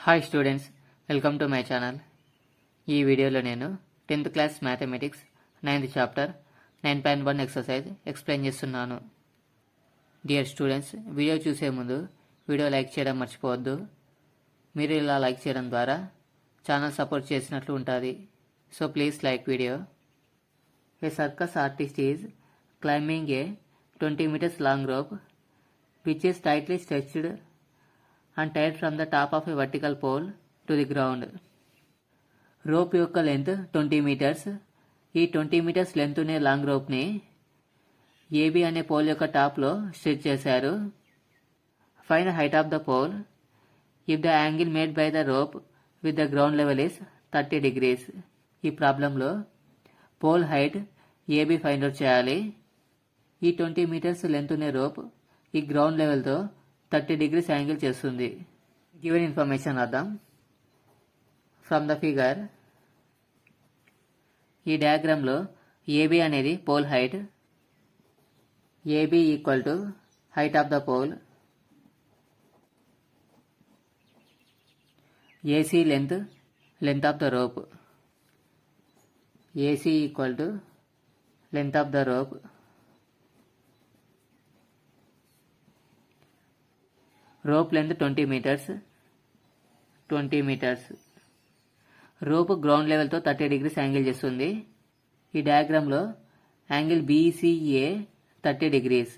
Hi students, welcome to my channel. ఈ వీడియోలో నేను 10th class mathematics 9th chapter 9.1 exercise explain చేస్తున్నాను. Dear students, video చూసే ముందు వీడియో లైక్ చేయడం మర్చిపోవద్దు. మీరు ఇలా లైక్ చేయడం ద్వారా ఛానల్ సపోర్ట్ చేసినట్లు ఉంటుంది. So please like video. A circus artist is climbing A 20 meters long rope which is tightly stretched and tied from the top of a vertical pole to the ground. Rope యొక్క length 20 meters. ఈ 20 meters length ఉన్న long రోప్ని AB అనే pole యొక్క టాప్లో stretch చేశారు. Find height of the pole if the angle made by the rope with the ground level is 30 degrees. ఈ ప్రాబ్లంలో pole height AB find out చేయాలి. ఈ 20 meters లెంత్ ఉన్న రోప్ ఈ గ్రౌండ్ లెవెల్తో 30 degrees యాంగిల్ చేస్తుంది. గివెన్ ఇన్ఫర్మేషన్ రాద్దాం. From the figure, ఈ డయాగ్రామ్లో ఏబి అనేది pole height. AB equal to height of the pole. AC length, length of the rope. AC equal to length of the rope. Rope length 20 meters. 20 meters. Rope ground లెవెల్తో 30 degrees angle చేస్తుంది. ఈ డయాగ్రామ్లో angle BCA 30 degrees.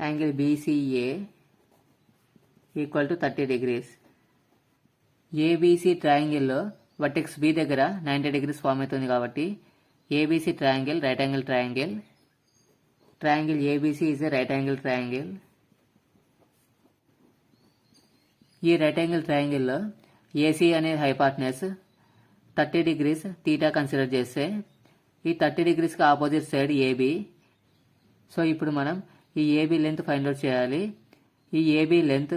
Angle BCA equal to 30 degrees. ABC ట్రయాంగిల్లో vertex B దగ్గర 90 degrees form అవుతుంది కాబట్టి ABC triangle right angle triangle. Triangle ABC is a right angle triangle. ఈ right angle ట్రయాంగిల్లో ఏసీ అనే హైపార్ట్నెస్ 30 degrees తీటా కన్సిడర్ చేస్తే ఈ 30 degreesకి ఆపోజిట్ సైడ్ ఏబి. సో ఇప్పుడు మనం ఈ ఏబి లెంత్ ఫైండ్ అవుట్ చేయాలి. ఈ ఏబి లెంత్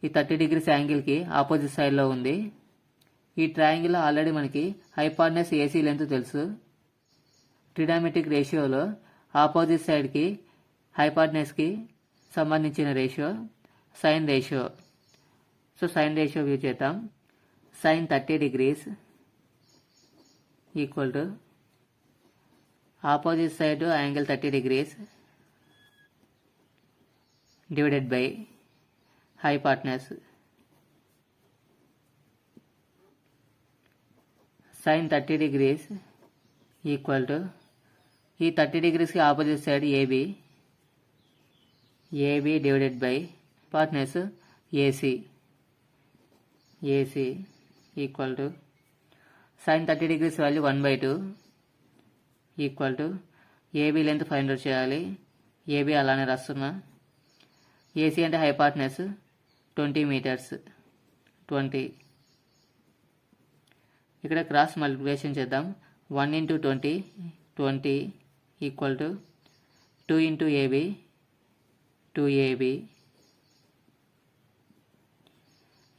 ఈ 30 degrees యాంగిల్కి ఆపోజిట్ సైడ్లో ఉంది. ఈ ట్రయాంగిల్లో ఆల్రెడీ మనకి హైపార్ట్నెస్ ఏసీ లెంత్ తెలుసు. ట్రిగ్నోమెట్రిక్ రేషియోలో ఆపోజిట్ సైడ్కి హైపార్ట్నెస్కి సంబంధించిన ratio sine ratio. So sine ratio view చేద్దాం. Sine 30 degrees equal to opposite side angle 30 degrees divided by hypotenuse. Sine 30 degrees equal to ఈ 30 degreesకి opposite side AB. AB divided by hypotenuse AC. AC equal to sine 30 degrees value 1/2 equal to AB length find out చేయాలి. AB అలానే రాస్తున్నా. AC అంటే హైపార్ట్నెస్ 20 meters. 20. ఇక్కడ cross multiplication చేద్దాం. 1 into 20 20 equal to 2 into AB 2ab.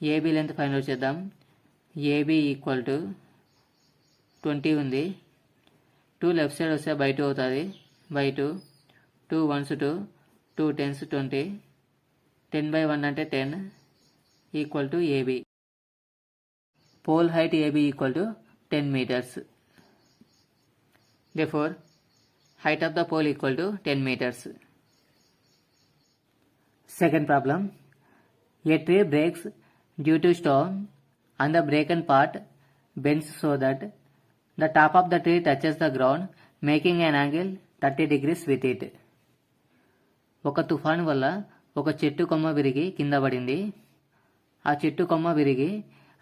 AB length find out చేద్దాం. AB equal to 20 ఉంది. 2 left side వస్తే by 2 అవుతుంది. బై 2 2 1s 2 2 10s 20 10/1 అంటే 10 equal to AB. Pole height AB equal to 10 meters. Therefore, height of the pole equal to 10 meters. Second problem. A tree breaks due to storm and the broken part bends so that the top of the tree touches the ground, making an angle 30 degrees with it. ఒక తుఫాన్ వల్ల ఒక చెట్టు కొమ్మ విరిగి కింద పడింది. ఆ చెట్టు కొమ్మ విరిగి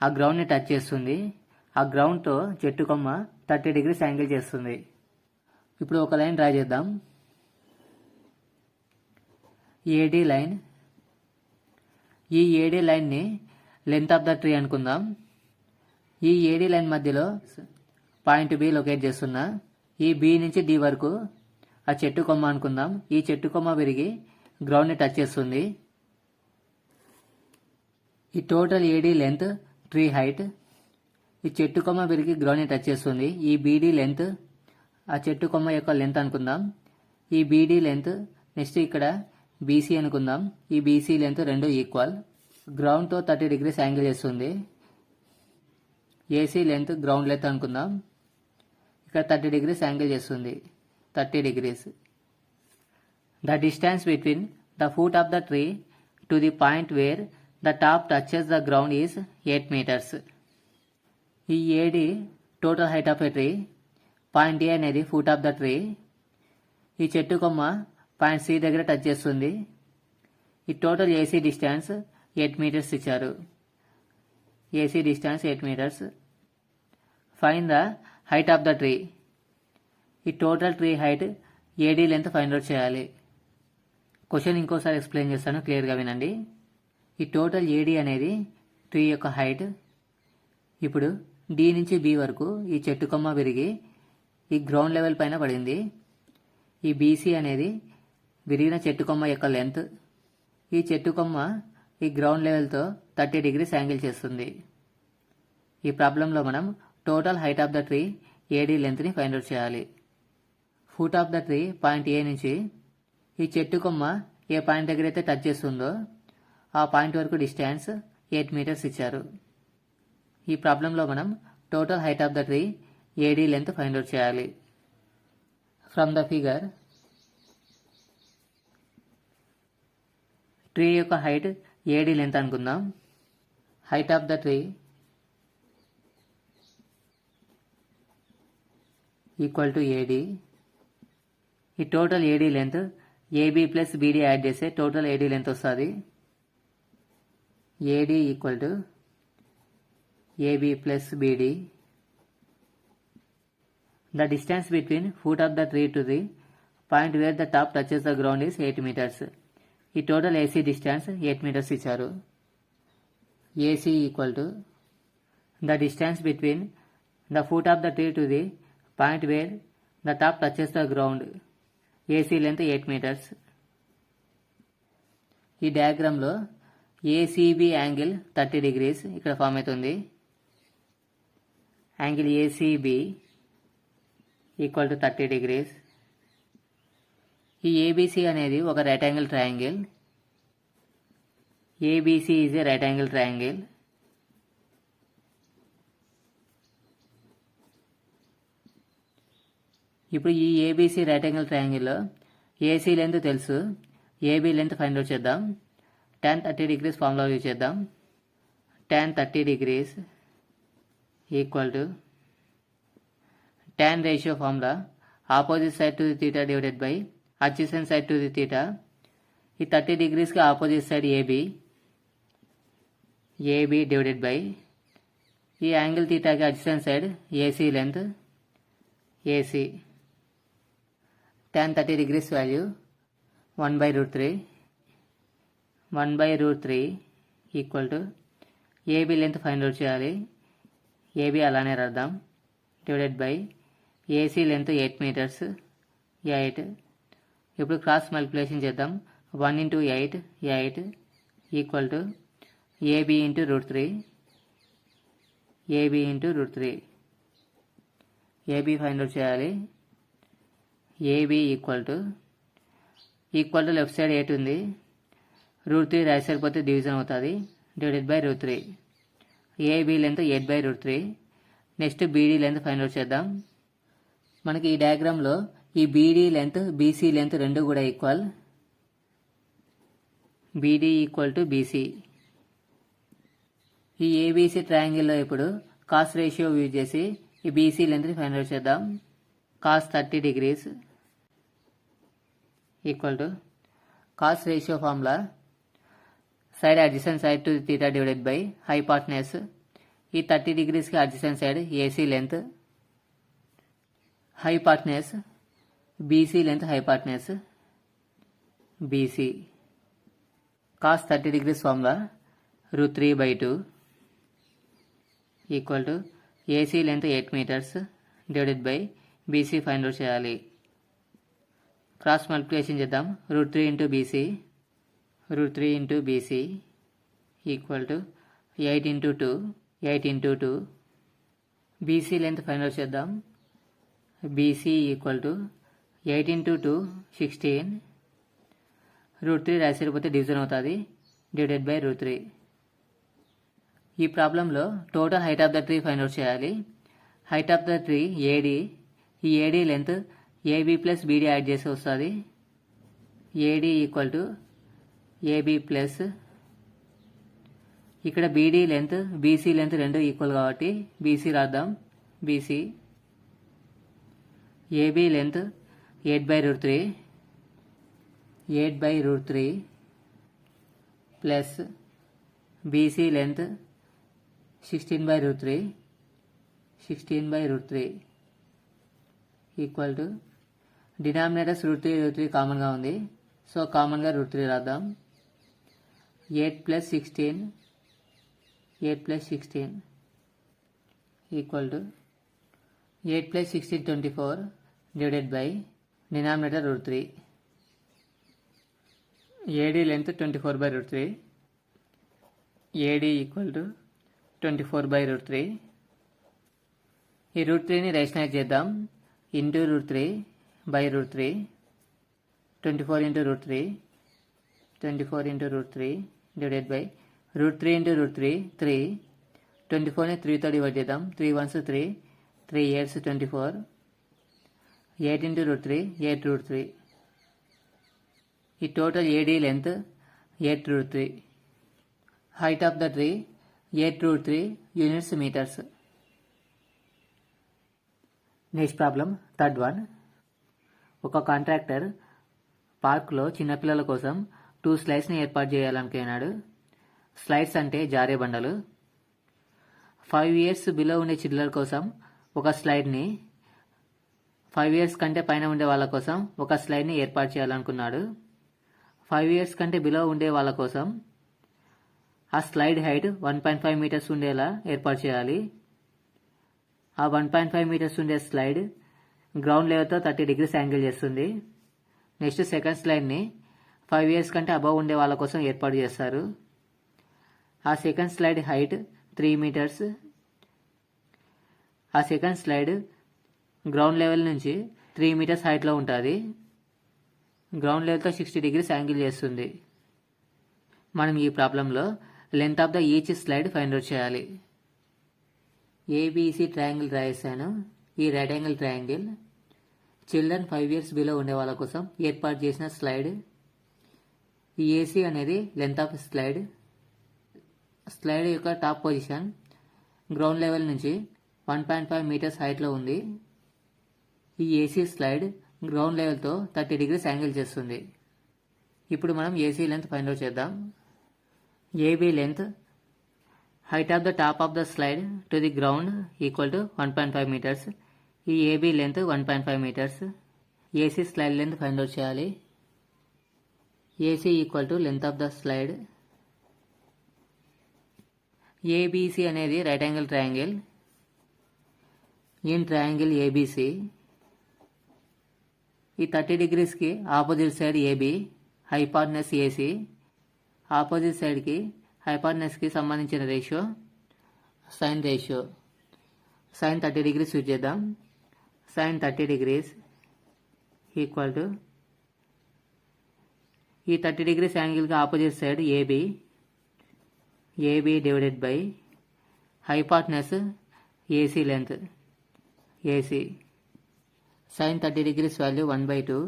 ఆ గ్రౌండ్ని టచ్ చేస్తుంది. ఆ గ్రౌండ్తో చెట్టు కొమ్మ 30 degrees యాంగిల్ చేస్తుంది. ఇప్పుడు ఒక లైన్ డ్రా చేద్దాం. AD line. ఈ ఏడి లైన్ని లెంత్ ఆఫ్ ద ట్రీ అనుకుందాం. ఈ ఏడి లైన్ మధ్యలో పాయింట్ బి లొకేట్ చేస్తున్నా. ఈ బి నుంచి డి వరకు ఆ చెట్టు కొమ్మ అనుకుందాం. ఈ చెట్టు కొమ్మ విరిగి గ్రౌండ్ని టచ్ చేస్తుంది. ఈ total AD length tree height. ఈ చెట్టు కొమ్మ విరిగి గ్రౌండ్ని టచ్ చేస్తుంది. ఈ బీడీ లెంత్ ఆ చెట్టు కొమ్మ యొక్క లెంత్ అనుకుందాం. ఈ బీడీ లెంత్ నెక్స్ట్ ఇక్కడ బీసీ అనుకుందాం. ఈ బీసీ లెంత్ రెండు ఈక్వల్. గ్రౌండ్తో 30 degrees యాంగిల్ చేస్తుంది. ఏసీ లెంత్ గ్రౌండ్ లెంత్ అనుకుందాం. ఇక్కడ 30 degrees యాంగిల్ చేస్తుంది. 30 degrees. The distance between the foot of the tree to the point where the top touches the ground is 8 meters. ఈ AD total height of a tree. Point A అనేది foot of the tree. ఈ చెట్టు కొమ్మ point C దగ్గర touch చేస్తుంది. ఈ total AC distance 8 meters ఇచ్చారు. AC distance 8 meters. Find the height of the tree. ఈ total tree height AD length find out చేయాలి. క్వశ్చన్ ఇంకోసారి ఎక్స్ప్లెయిన్ చేస్తాను, క్లియర్గా వినండి. ఈ టోటల్ ఏడీ అనేది ట్రీ యొక్క హైట్. ఇప్పుడు డి నుంచి బి వరకు ఈ చెట్టు కొమ్మ విరిగి ఈ గ్రౌండ్ లెవెల్ పైన పడింది. ఈ బీసీ అనేది విరిగిన చెట్టు కొమ్మ యొక్క లెంత్. ఈ చెట్టు కొమ్మ ఈ గ్రౌండ్ లెవెల్తో 30 degrees యాంగిల్ చేస్తుంది. ఈ ప్రాబ్లంలో మనం total height of the tree AD లెంత్ని ఫైండ్ అవుట్ చేయాలి. Foot of the tree point A నుంచి ఈ చెట్టు కొమ్మ ఏ పాయింట్ దగ్గర అయితే టచ్ చేస్తుందో ఆ పాయింట్ వరకు డిస్టెన్స్ 8 meters ఇచ్చారు. ఈ ప్రాబ్లంలో మనం total height of the tree AD length find out చేయాలి. ఫ్రమ్ ద ఫిగర్ ట్రీ యొక్క హైట్ ఏడీ లెంత్ అనుకుందాం. Height of the tree equal to AD. ఈ total AD length AB plus BD add చేస్తే total AD length వస్తుంది. AD equal to AB plus BD. The distance between foot of the tree to the point where the top touches the ground is 8 meters. ఈ total AC distance 8 meters ఇచ్చారు. AC equal to the distance between the foot of the tree to the point where the top touches the ground. AC length 8 meters. ఈ డయాగ్రామ్లో ACB angle 30 degrees ఇక్కడ form అవుతుంది. Angle ACB equal to 30 degrees. ఈ ABC అనేది ఒక right angle triangle. ABC is a right angle triangle. ఇప్పుడు ఈ ABC right angle ట్రయాంగిల్లో ఏసీ లెంత్ తెలుసు, ఏబీ లెంత్ ఫైండ్ అవుట్ చేద్దాం. tan 30 degrees ఫార్ములా యూజ్ చేద్దాం. tan 30 degrees equal to tan ratio formula opposite side to the theta divided by adjacent side to the theta. ఈ 30 degrees కి opposite side AB divided by ఈ angle థీటాకి adjacent side AC length AC. tan 30 degrees value 1/√3. 1/√3 equal to AB length find out చేయాలి. AB అలానే రాద్దాం. Divided by AC length 8 meters. 8. ఇప్పుడు cross multiplication చేద్దాం. 1 into 8 8 equal to AB into √3. AB into √3. AB find out చేయాలి. AB equal to left side 8 ఉంది, √3 right side పోతే division అవుతుంది. Divided by √3. AB length 8/√3. Next BD length find out చేద్దాం. మనకి ఈ డయాగ్రామ్లో ఈ బీడీ లెంత్ బీసీ లెంత్ రెండు కూడా equal. BD equal to BC. ఈ ఏబీసీ ట్రయాంగిల్లో ఇప్పుడు కాస్ రేషియో యూజ్ చేసి ఈ బీసీ లెంత్ని ఫైండ్ అవుట్ చేద్దాం. Cos 30 degrees equal to cos ratio formula side adjacent side to theta divided by hypotenuse. ఈ 30 degrees కి adjacent side AC length, hypotenuse BC length hypotenuse BC. Cos 30 degrees formula √3/2 equal to AC length 8 meters divided by BC find out చేయాలి. Cross multiplication చేద్దాం. √3 into BC. √3 into BC equal to 8 into 2. 8 into 2. BC length find out చేద్దాం. BC equal to 8 into 2 16. √3 right side పోతే division అవుతుంది. Divided by √3. ఈ ప్రాబ్లంలో total height of the tree find out చేయాలి. Height of the tree AD. ఈ AD length AB plus BD add చేసి వస్తుంది. AD equal to AB plus ఇక్కడ BD length BC length రెండు ఈక్వల్ కాబట్టి బీసీ రాద్దాం. BC AB length 8/√3 8/√3 plus BC length 16/√3 16/√3 equal to denominators √3 కామన్గా ఉంది. So కామన్గా √3 రాద్దాం. 8 + 16 equal to 8 + 16 24 divided by denominator √3. AD length 24/√3. AD equal to 24/√3. ఈ √3ని rationalise చేద్దాం. Into √3/√3 24 × √3 24 × √3 divided by √3 × √3 3. 24ని 3తో డివైడ్ చేద్దాం. 3 1s 3 3 8s 24 8 × √3 8√3. ఈ total AD length 8√3. Height of the tree 8√3 units meters. Next problem third one. ఒక contractor పార్క్లో చిన్నపిల్లల కోసం 2 స్లైడ్స్ని ఏర్పాటు చేయాలనుకున్నాడు. Slides అంటే జారే బండలు. 5 years బిలో ఉండే చిల్లల కోసం ఒక స్లైడ్ని, 5 years కంటే పైన ఉండే వాళ్ళ కోసం ఒక స్లైడ్ని ఏర్పాటు చేయాలనుకున్నాడు. 5 years కంటే బిలో ఉండే వాళ్ళ కోసం ఆ స్లైడ్ హైట్ 1.5 meters ఉండేలా ఏర్పాటు చేయాలి. ఆ 1.5 meters ఉండే స్లైడ్ గ్రౌండ్ లెవెల్తో 30 degrees యాంగిల్ చేస్తుంది. నెక్స్ట్ సెకండ్ స్లైడ్ని 5 years కంటే అబవ్ ఉండే వాళ్ళ కోసం ఏర్పాటు చేస్తారు. ఆ సెకండ్ స్లైడ్ హైట్ 3 meters. ఆ సెకండ్ స్లైడ్ గ్రౌండ్ లెవెల్ నుంచి 3 meters హైట్లో ఉంటుంది. గ్రౌండ్ లెవెల్తో 60 degrees యాంగిల్ చేస్తుంది. మనం ఈ ప్రాబ్లంలో length of the each slide find out చేయాలి. ఏబిసి ట్రయాంగిల్ రాయేసాను. ఈ right angle triangle children 5 years below ఉండే వాళ్ళ కోసం ఏర్పాటు చేసిన స్లైడ్. ఈ ఏసీ అనేది లెంత్ ఆఫ్ స్లైడ్. స్లైడ్ యొక్క టాప్ పొజిషన్ గ్రౌండ్ లెవెల్ నుంచి 1.5 meters హైట్లో ఉంది. ఈ ఏసీ స్లైడ్ గ్రౌండ్ లెవెల్తో 30 degrees యాంగిల్ చేస్తుంది. ఇప్పుడు మనం ఏసీ లెంత్ ఫైండ్ అవుట్ చేద్దాం. AB length height of the top of the slide to the ground equal to 1.5 meters. ఈ AB length 1.5 meters. AC slide length find out చేయాలి. AC equal to length of the slide. ABC అనేది right angle triangle. In triangle ABC ఈ 30 degreesకి opposite side AB, hypotenuse AC. Opposite సైడ్కి హైపార్నెస్కి సంబంధించిన ratio sine ratio. Sine 30 degrees use చేద్దాం. Sine 30 degrees equal to ఈ 30 degrees యాంగిల్కి opposite side AB, AB divided by హైపార్నెస్ AC length AC. Sine 30 degrees value 1/2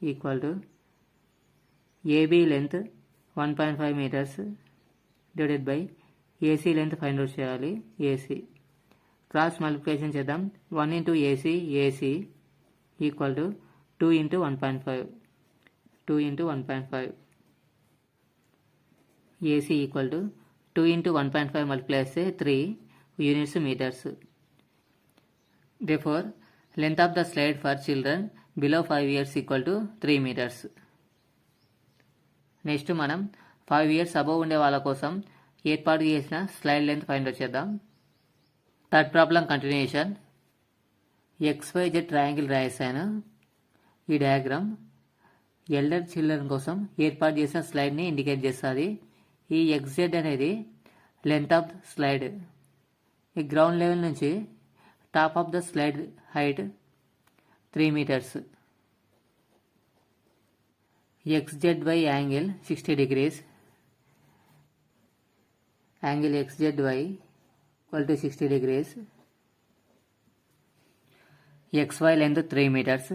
equal to AB length 1.5 meters divided by AC length find out చేయాలి. AC cross multiplication చేద్దాం. 1 × AC AC equal to 2 × 1.5 2 × 1.5 AC equal to 2 × 1.5 multiply చేస్తే 3 units meters. Therefore, length of the slide for children below 5 years equal to 3 meters. Next మనం 5 years above ఉండే వాళ్ళ కోసం ఏర్పాటు చేసిన slide length find out చేద్దాం. Third problem continuation. XYZ triangle రాయేసాను. ఈ డయాగ్రామ్ ఎల్డర్ చిల్డ్రన్ కోసం ఏర్పాటు చేసిన స్లైడ్ని ఇండికేట్ చేస్తుంది. ఈ XZ అనేది లెంత్ ఆఫ్ స్లైడ్. ఈ గ్రౌండ్ లెవెల్ నుంచి top of the slide height 3 meters. XZY angle 60 degrees. Angle XZY equal to 60 degrees. XY length 3 meters.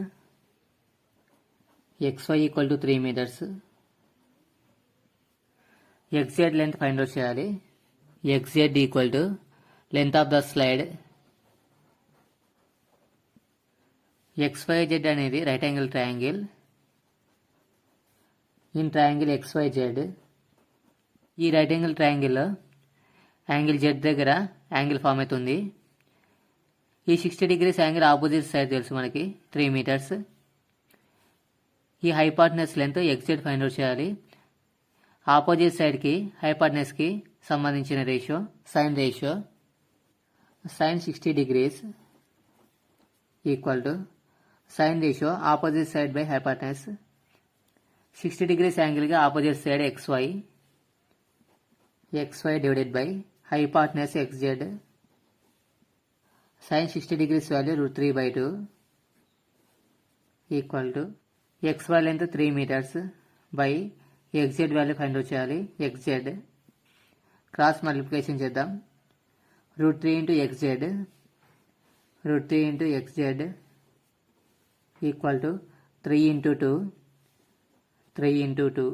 XY equal to 3 meters. XZ length find out చేయాలి. XZ equal to length of the slide. XYZ అనేది right angle triangle. In triangle XYZ, ఈ right angle ట్రయాంగిల్లో angle Z దగ్గర angle form అవుతుంది. ఈ 60 degrees angle opposite side తెలుసు మనకి 3 meters. ఈ hypotenuse length XZ find out చేయాలి. ఆపోజిట్ సైడ్కి హైపార్ట్నస్కి సంబంధించిన ratio sine ratio. Sine 60 degrees equal to sine ratio opposite side by hypotenuse. 60 degrees యాంగిల్గా opposite side XY divided by hypotenuse XZ. Sine 60 degrees value √3/2 equal to XY length 3 meters by XZ value find out చేయాలి. XZ cross multiplication చేద్దాం. √3 into XZ, √3 into XZ equal to 3 into 2, 3 into 2.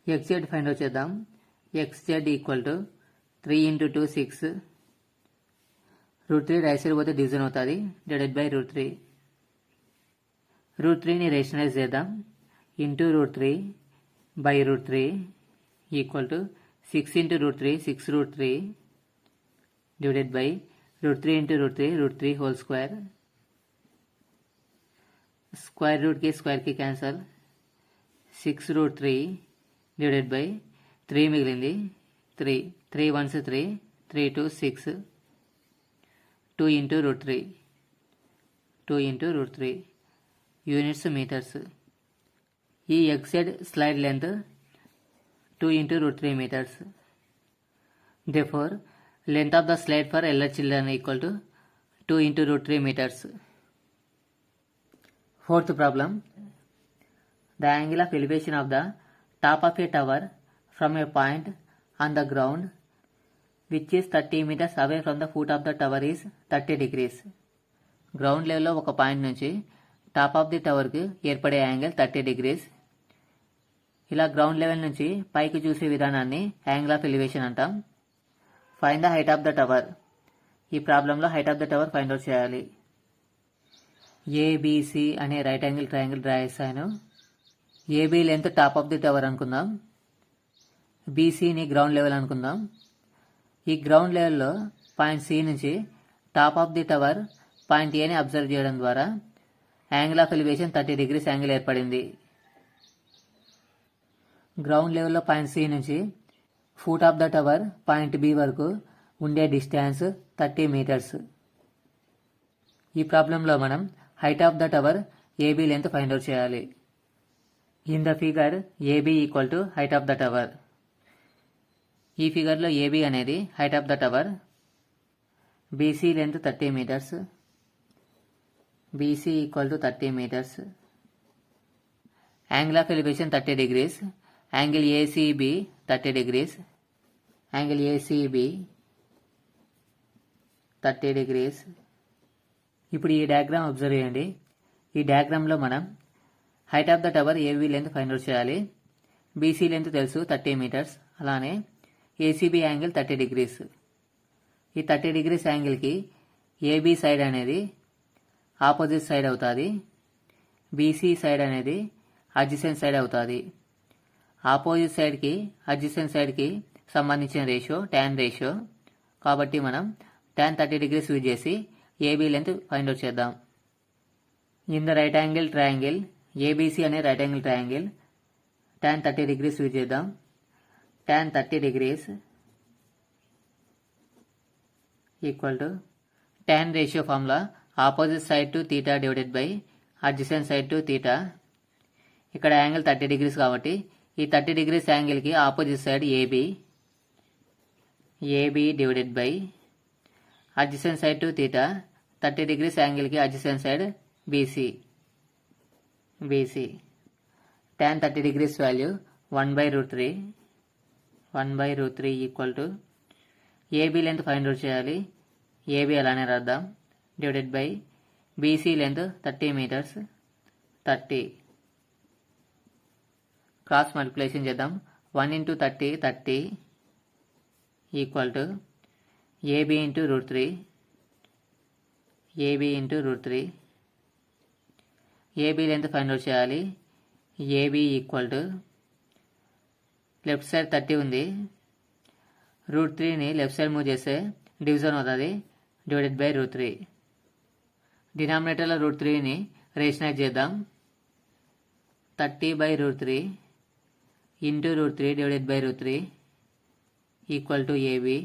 XZ find out చేద్దాం. XZ equal to 3 into 2 6. √3 right side పోతే division అవుతుంది. Divided by √3. √3ని rationalise చేద్దాం. Into √3 by √3 equal to 6 into √3, 6 √3 divided by √3 into √3 whole square. Square రూట్కి స్క్వేర్కి cancel. 6 √3 divided by 3 మిగిలింది. 3 1s 3, 3 2 6, 2 into √3, 2 into √3 units metres. ఈ XZ slide length 2 into √3 meters. Therefore, length of the slide for elder children equal to 2 into √3 meters. Fourth problem. The angle of elevation of the top of a tower from a point on the ground which is 30 meters away from the foot of the tower is 30 degrees. Ground లెవెల్లో ఒక point నుంచి top of the టవర్కి ఏర్పడే angle 30 degrees. ఇలా ground level నుంచి పైకి చూసే విధానాన్ని యాంగిల్ ఆఫ్ ఎలివేషన్ అంటాం. Find the height of the tower. ఈ ప్రాబ్లంలో height of the tower find out చేయాలి. ఏబిసి అనే రైట్ యాంగిల్ ట్రయాంగిల్ డ్రా చేశాను. AB length top of the tower అనుకుందాం. బీసీని గ్రౌండ్ లెవెల్ అనుకుందాం. ఈ గ్రౌండ్ లెవెల్లో పాయింట్ సి నుంచి top of the tower point ఏని అబ్జర్వ్ చేయడం ద్వారా angle of elevation 30 degrees angle ఏర్పడింది. గ్రౌండ్ లెవెల్లో పాయింట్ సి నుంచి foot of the tower point B వరకు ఉండే డిస్టెన్స్ 30 meters. ఈ ప్రాబ్లంలో మనం height of the tower AB length find out చేయాలి. In the figure AB equal to height of the tower. ఈ ఫిగర్లో ఏబి అనేది height of the tower. BC length 30 meters. BC equal to 30 meters. Angle of elevation 30 degrees. Angle ACB 30 degrees. Angle ACB 30 degrees. ఇప్పుడు ఈ diagram observe చేయండి. ఈ డయాగ్రామ్లో మనం height of the tower AB length find out చేయాలి. BC length తెలుసు 30 meters. అలానే ACB angle 30 degrees. ఈ 30 degrees యాంగిల్కి AB side అనేది ఆపోజిట్ సైడ్ అవుతుంది. బీసీ సైడ్ అనేది అడ్జసెంట్ సైడ్ అవుతుంది. ఆపోజిట్ సైడ్కి అడ్జసెంట్ సైడ్కి సంబంధించిన రేషియో tan రేషియో. కాబట్టి మనం tan 30 degrees యూజ్ చేసి ఏబీ లెంత్ ఫైండ్ అవుట్ చేద్దాం. In the right angle triangle ABC అనే right angle triangle tan 30 degrees use చేద్దాం. tan 30 degrees equal to tan ratio formula opposite side to theta divided by adjacent side to theta. ఇక్కడ angle 30 degrees కాబట్టి ఈ 30 degrees యాంగిల్కి opposite side AB divided by adjacent side to theta. 30 degrees యాంగిల్కి adjacent side BC. tan 30 degrees value 1/√3 equal to AB length find out చేయాలి. AB అలానే రాద్దాం. Divided by BC length 30 metres 30. Cross multiplication చేద్దాం. 1 into 30 30 equal to AB into √3 AB into √3. AB length find out చేయాలి. AB equal to left side 30 ఉంది. √3ని left side move చేస్తే division అవుతుంది. Divided by √3. డినామినేటర్లో √3ని రేషనైజ్ చేద్దాం. 30 by √3 into √3 divided by √3 equal to AB.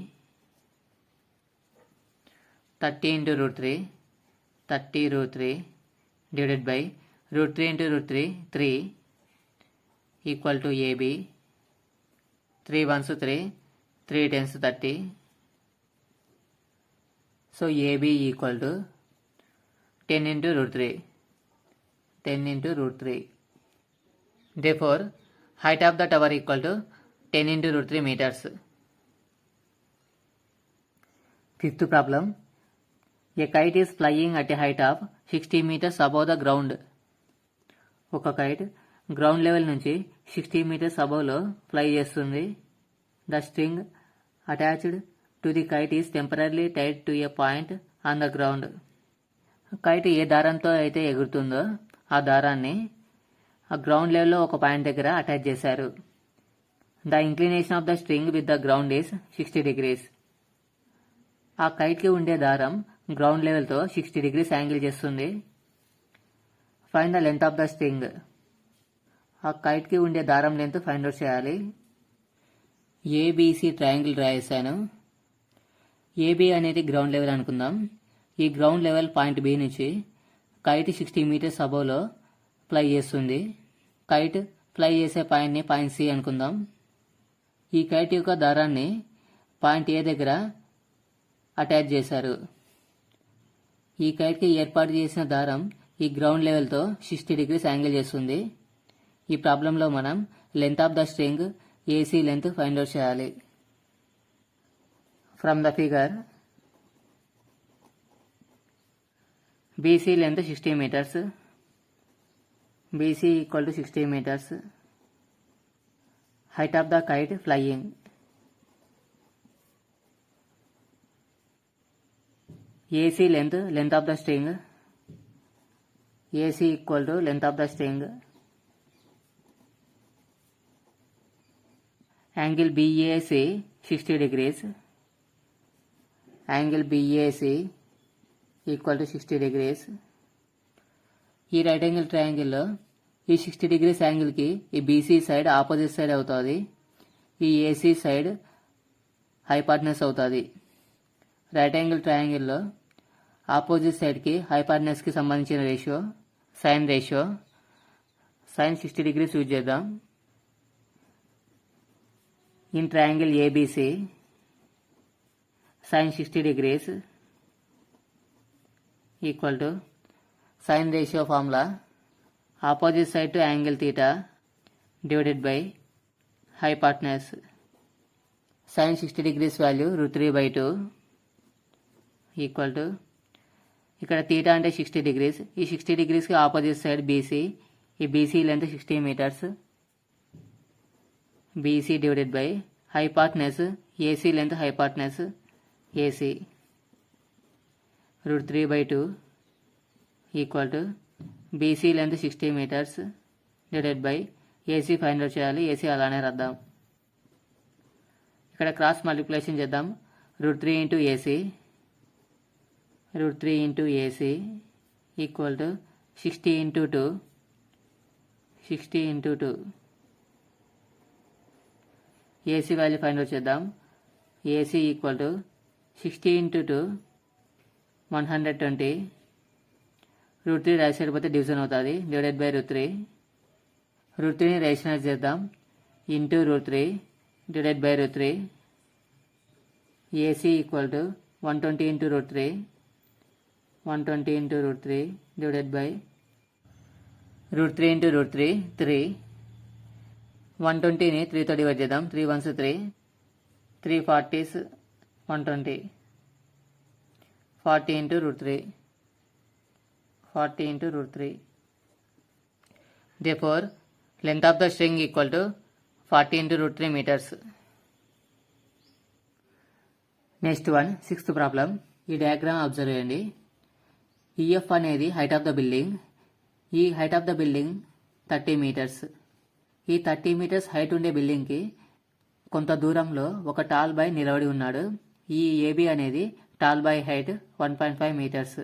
30 into √3 30 √3 divided by √3 into √3 3 equal to AB. 3 1s 3 3 10s 30. So AB equal to 10 into √3 10 into √3. Therefore height of the tower equal to 10 into √3 meters. Fifth problem. A kite is flying at a height of 60 meters above the ground. ఒక kite ground level నుంచి 60 meters above లో fly చేస్తుంది. The string attached to the kite is temporarily tied to a point on the ground. Kite ఏ దారంతో అయితే ఎగురుతుందో ఆ దారాన్ని ఆ గ్రౌండ్ లెవెల్లో ఒక పాయింట్ దగ్గర అటాచ్ చేశారు. The inclination of the string with the ground is 60 degrees. ఆ కైట్కి ఉండే దారం గ్రౌండ్ లెవెల్తో 60 degrees యాంగిల్ చేస్తుంది. Find the length of the string. ఆ కైట్కి ఉండే దారం లెంత్ ఫైండ్ అవుట్ చేయాలి. ఏబిసి ట్రయాంగిల్ డ్రా చేశాను. ఏబి అనేది గ్రౌండ్ లెవెల్ అనుకుందాం. ఈ గ్రౌండ్ లెవెల్ పాయింట్ బి నుంచి కైట్ 60 meters అబోవ్లో ఫ్లై చేస్తుంది. కైట్ ఫ్లై చేసే పాయింట్ని పాయింట్ సి అనుకుందాం. ఈ కైట్ యొక్క దారాన్ని పాయింట్ ఏ దగ్గర అటాచ్ చేశారు. ఈ కైట్కి ఏర్పాటు చేసిన దారం ఈ గ్రౌండ్ లెవెల్తో 60 degrees యాంగిల్ చేస్తుంది. ఈ ప్రాబ్లంలో మనం length of the string AC length find out చేయాలి. From the figure BC length 60 meters. BC equal to 60 meters. Height of the kite flying. AC length of the string. AC equal to length of the string. Angle BAC 60 degrees. Angle BAC equal to 60 degrees. ఈ right angle ట్రయాంగిల్లో ఈ 60 degrees యాంగిల్కి ఈ BC side opposite side అవుతుంది. ఈ AC side హైపార్ట్నెస్ అవుతుంది. Right angle ట్రయాంగిల్లో opposite సైడ్కి హైపార్ట్నెస్కి సంబంధించిన ratio sine ratio. Sine 60 degrees use చేద్దాం. In triangle ABC sine 60 degrees equal to sine ratio formula opposite side to angle theta divided by hypotenuse. Sine 60 degrees value √3/2 equal to ఇక్కడ theta అంటే 60 degrees. ఈ 60 degreesకి opposite side BC. ఈ BC length 60 meters. BC divided by hypotenuse AC length hypotenuse AC √3/2 equal to BC length 60 meters divided by AC find out చేయాలి. AC అలానే రాద్దాం. ఇక్కడ cross multiplication చేద్దాం. √3 into AC √3 into AC equal to 60 into 2 60 into 2. AC value find out చేద్దాం. AC equal to 60 into 2 120. √3 right side పోతే division అవుతుంది. Divided by √3. √3ని rationalise చేద్దాం. Into √3 divided by √3. AC equal to 120 into √3 120 into √3 divided by √3 into √3 3. 120ని 3తో divide చేద్దాం. 3 1s 3 3 40s 120. 40 into root 3. 40 into root 3. Therefore, length of the string equal to 40 into root 3 meters. Next one, sixth problem. ఈ diagram observe చేయండి. EF అనేది height of the building. ఈ height of the building 30 meters. ఈ 30 metres height ఉండే బిల్డింగ్కి కొంత దూరంలో ఒక టాల్ బాయ్ నిలబడి ఉన్నాడు. ఈ ఏబి అనేది టాల్ బాయ్ హైట్ 1.5 మీటర్స్.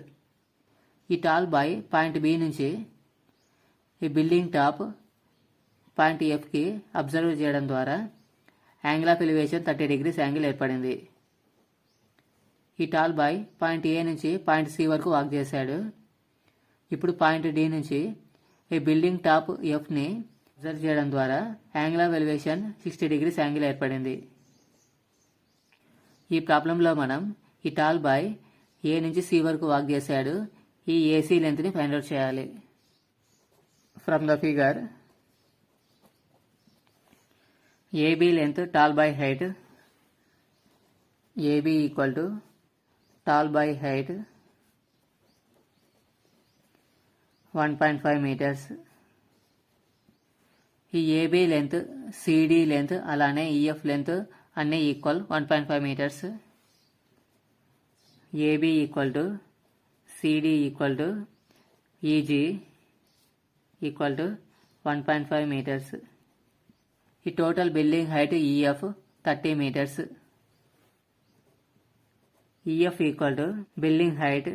ఈ టాల్ బాయ్ పాయింట్ బి నుంచి ఈ బిల్డింగ్ టాప్ పాయింట్ ఎఫ్కి అబ్జర్వ్ చేయడం ద్వారా angle of elevation 30 degrees angle ఏర్పడింది. ఈ టాల్ బాయ్ పాయింట్ ఏ నుంచి పాయింట్ సి వరకు వాక్ చేశాడు. ఇప్పుడు పాయింట్ డి నుంచి ఈ బిల్డింగ్ టాప్ ఎఫ్ని అబ్జర్వ్ చేయడం ద్వారా angle of elevation 60 degrees angle ఏర్పడింది. ఈ ప్రాబ్లంలో మనం ఈ టాల్ బాయ్ ఏ నుంచి సి వరకు వాక్ చేశాడు. ఈ ఏసీ లెంత్ని ఫైండ్ అవుట్ చేయాలి. From the figure, AB length tall boy height, AB equal to tall boy height 1.5 meters. ఈ ఏబీ లెంత్, సిడి లెంత్, అలానే ఈఎఫ్ లెంత్ అన్నీ equal 1.5 meters. AB equal to CD equal to EG equal to 1.5 meters. ఈ total building height EF 30 meters. EF equal to building height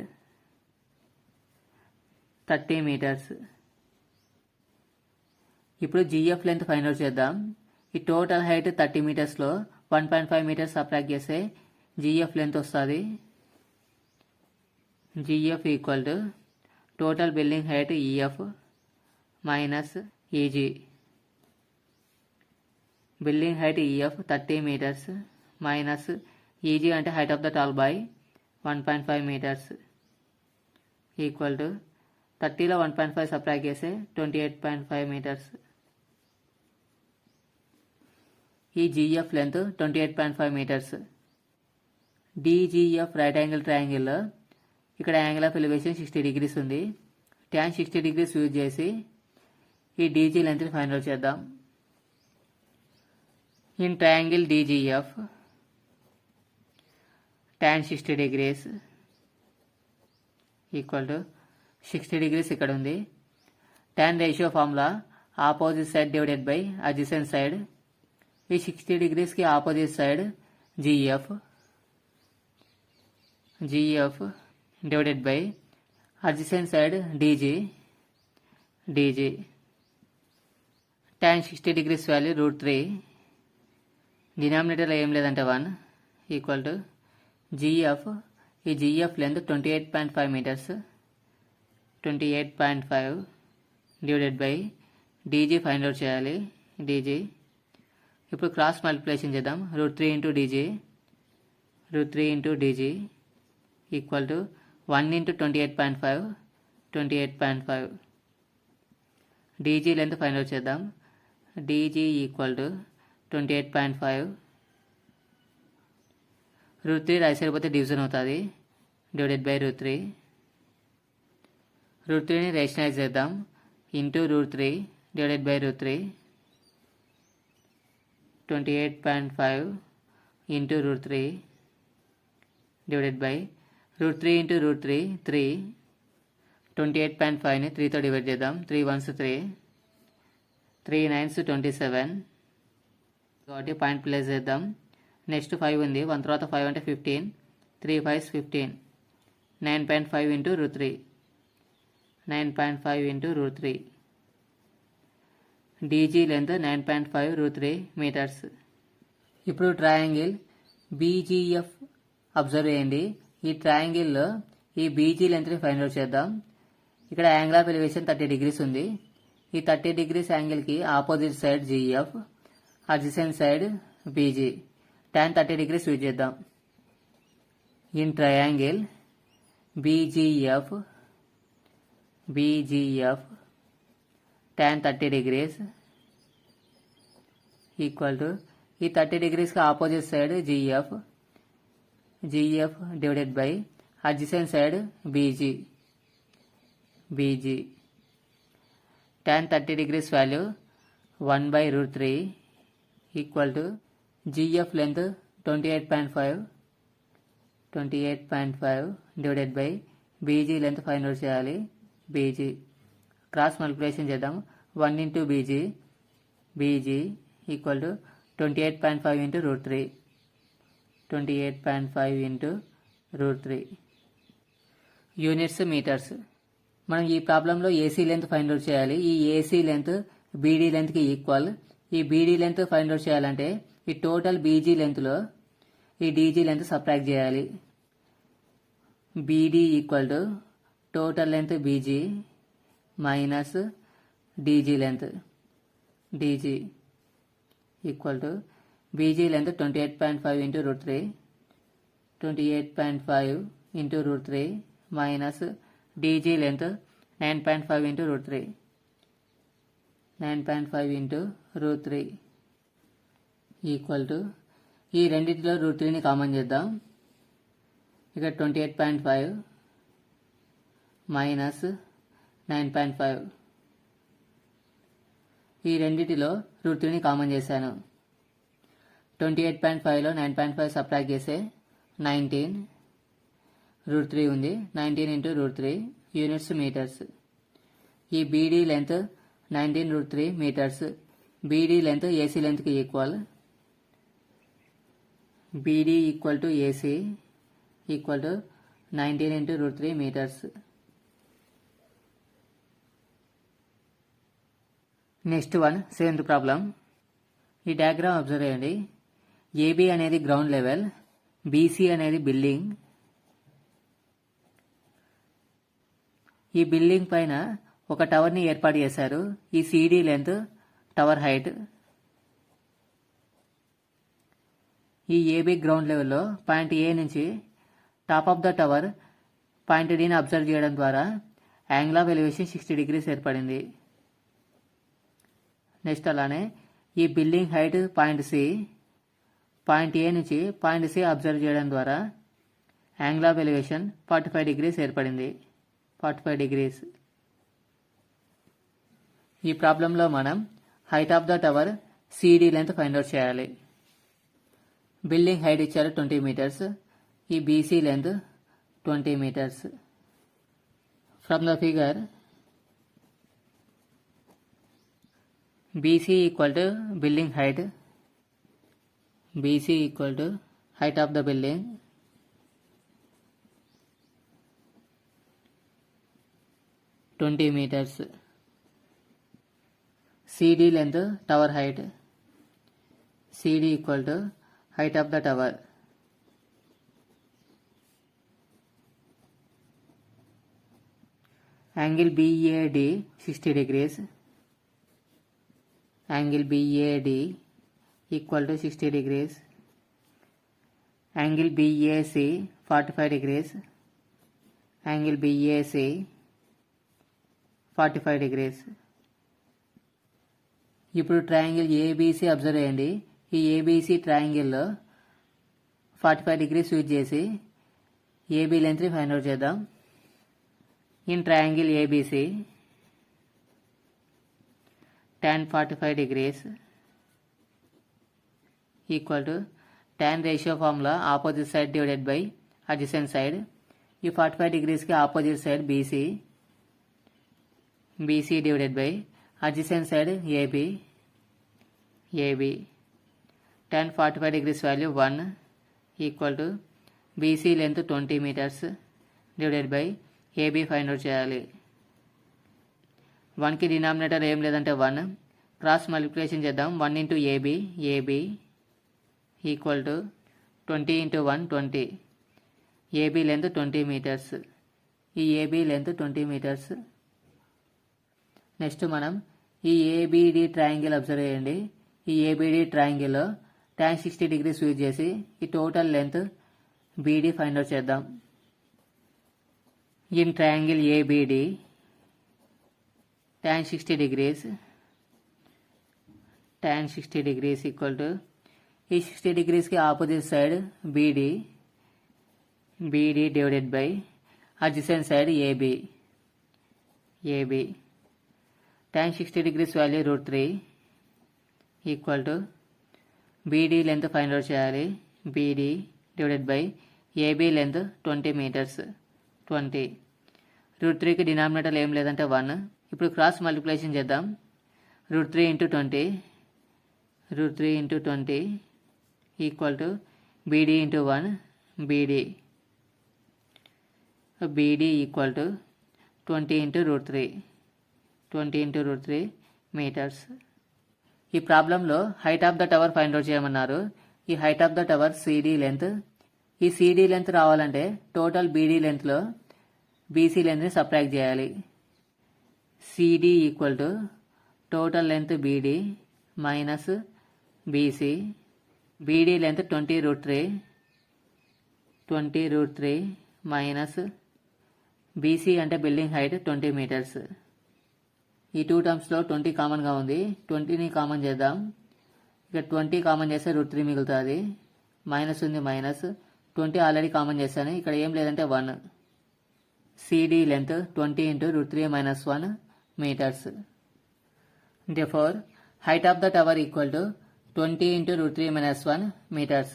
30 meters. ఇప్పుడు GF length find out చేద్దాం. ఈ total height 30 మీటర్స్లో 1.5 meters subtract చేస్తే GF length వస్తుంది. GF equal to total building height EF minus EG. Building height EF 30 meters minus EG అంటే height of the tall boy 1.5 meters equal to 30లో 1.5 subtract చేస్తే 28.5 meters. ఈ GF length 28.5 meters. DGF right angle ట్రయాంగిల్లో ఇక్కడ angle of elevation 60 degrees ఉంది. tan 60 degrees use చేసి ఈ DG లెంత్ని ఫైండ్ అవుట్ చేద్దాం. In triangle DGF tan 60 degrees equal to 60 degrees ఇక్కడ ఉంది. tan ratio formula opposite side divided by adjacent side. ఈ 60 degreesకి opposite side GF divided by adjacent side DG. tan 60 degrees value √3. డినామినేటర్లో ఏం లేదంటే 1 equal to GF. ఈ GF length 28.5 meters. 28.5 divided by DG find out చేయాలి. DG ఇప్పుడు cross multiplication చేద్దాం. √3 into DG equal to 1 into 28.5. DG length find out చేద్దాం. DG equal to 28.5. √3 right side పోతే division అవుతుంది. Divided by √3. √3ని rationalise చేద్దాం. Into √3 divided by √3. 28.5 into √3 divided by √3 into √3 3. 28.5ని 3తో డివైడ్ చేద్దాం. 3 1s 3. 3 9s 27. కాబట్టి పాయింట్ ప్లేస్ చేద్దాం. నెక్స్ట్ 5 ఉంది. 1 తర్వాత 5 అంటే 15. 3 5s 15. 9.5 into √3. 9.5 into √3. DG length 9.5 √3 meters. ఇప్పుడు ట్రయాంగిల్ బీజీఎఫ్ అబ్జర్వ్ చేయండి. ఈ ట్రయాంగిల్లో ఈ బీజీ లెంత్ని ఫైండ్ అవుట్ చేద్దాం. ఇక్కడ యాంగిల్ ఆఫ్ ఎలివేషన్ 30 degrees ఉంది. ఈ 30 degrees యాంగిల్కి opposite side GF, adjacent side BG. tan 30 degrees use చేద్దాం. In triangle BGF tan 30 degrees equal to ఈ 30 degreesకి opposite side GF GF divided by adjacent side BG. Tan 30 degrees value 1 by root 3 equal to GF length 28.5 divided by BG length find out చేయాలి. BG cross multiplication చేద్దాం. 1 into BG equal to 28.5 into root 3. 28.5 into root 3 units metres. మనం ఈ ప్రాబ్లంలో AC length find out చేయాలి. ఈ AC length beedi లెంత్కి equal. ఈ BD length find out చేయాలంటే ఈ టోటల్ బీజీ లెంత్లో ఈ డీజీ లెంత్ సబ్ట్రాక్ట్ చేయాలి. BD equal to total length BG minus DG length. DG equal to BG length 28.5 into root 3. 28.5 into root 3 minus DG length 9.5 into root 3. 9.5 into root 3 equal to ఈ రెండింటిలో root 3ని common చేద్దాం. ఇక్కడ 28.5 minus 9.5. ఈ రెండింటిలో root 3ని common చేశాను. 28.5లో 9.5 subtract చేస్తే 19 route 3 ఉంది. 19 into root 3 units metres. ఈ BD length 19 root 3 metres. BD length AC లెంత్కి equal. BD equal to AC equal to 19 into root 3 metres. Next one 7th problem. ఈ డయాగ్రామ్ అబ్జర్వ్ చేయండి. AB అనేది ground level, BC అనేది building. ఈ building పైన ఒక టవర్ని ఏర్పాటు చేశారు. ఈ సిడి లెంత్ టవర్ హైట్. ఈ ఏబీ గ్రౌండ్ లెవెల్లో పాయింట్ ఏ నుంచి top of the tower point డిని అబ్జర్వ్ చేయడం ద్వారా యాంగిల్ ఆఫ్ ఎలివేషన్ 60 degrees ఏర్పడింది. నెక్స్ట్ అలానే ఈ building height point C. Point A నుంచి పాయింట్ సి అబ్జర్వ్ చేయడం ద్వారా యాంగిల్ ఆఫ్ ఎలివేషన్ 45 degrees ఏర్పడింది. 45 degrees. ఈ ప్రాబ్లంలో మనం height of the tower CD length find out చేయాలి. బిల్డింగ్ హైట్ ఇచ్చారు 20 meters. ఈ BC length 20 meters. From the figure BC equal to building height. BC equal to height of the building. (20 meters). CD length tower height. CD equal to height of the tower. Angle BAD 60 degrees. Angle BAD equal to 60 degrees. Angle BAC 45 degrees. Angle BAC 45 degrees. ఇప్పుడు triangle ABC observe చేయండి. ఈ ABC ట్రయాంగిల్లో 45 degrees use చేసి AB లెంత్ని find out చేద్దాం. In triangle ABC tan 45 degrees equal to tan ratio formula opposite side divided by adjacent side. ఈ 45 degrees కి opposite side BC divided by adjacent side AB. Tan 45 degrees value 1 equal to BC length 20 meters divided by AB find out చేయాలి. 1కి denominator ఏం లేదంటే 1. Cross multiplication చేద్దాం. 1 into AB equal to 20 into 1 20. AB length 20 meters. ఈ AB length 20 meters. Next మనం ఈ ABD triangle observe చేయండి. ఈ ABD ట్రయాంగిల్లో tan 60 degrees యూజ్ చేసి ఈ total length BD find out చేద్దాం. In triangle ABD tan 60 degrees equal to ఈ 60 degrees కి opposite side BD BD divided by adjacent side AB. Tan 60 degrees value √3 equal to BD length find out చేయాలి. BD divided by AB length 20 meters. 20 √3కి denominator ఏం లేదంటే 1. ఇప్పుడు cross multiplication చేద్దాం. √3 into 20 equal to BD into 1 BD equal to 20 into √3 meters. ఈ ప్రాబ్లంలో height of the tower find out చేయమన్నారు. ఈ height of the tower CD length. ఈ CD లెంత్ రావాలంటే టోటల్ BD లెంత్లో BC లెంత్ని సబ్ట్రాక్ట్ చేయాలి. CD equal to total length BD minus BC. BD length 20 √3 minus BC అంటే building height 20 meters. ఈ 2 టర్మ్స్లో 20 కామన్గా ఉంది. 20ని కామన్ చేద్దాం. ఇక 20 కామన్ చేస్తే √3 మిగులుతుంది. మైనస్ ఉంది, మైనస్ 20 ఆల్రెడీ కామన్ చేశాను. ఇక్కడ ఏం లేదంటే 1. CD length 20 into √3 minus 1 meters. Therefore, height of the tower equal to 20 into √3 minus 1 meters.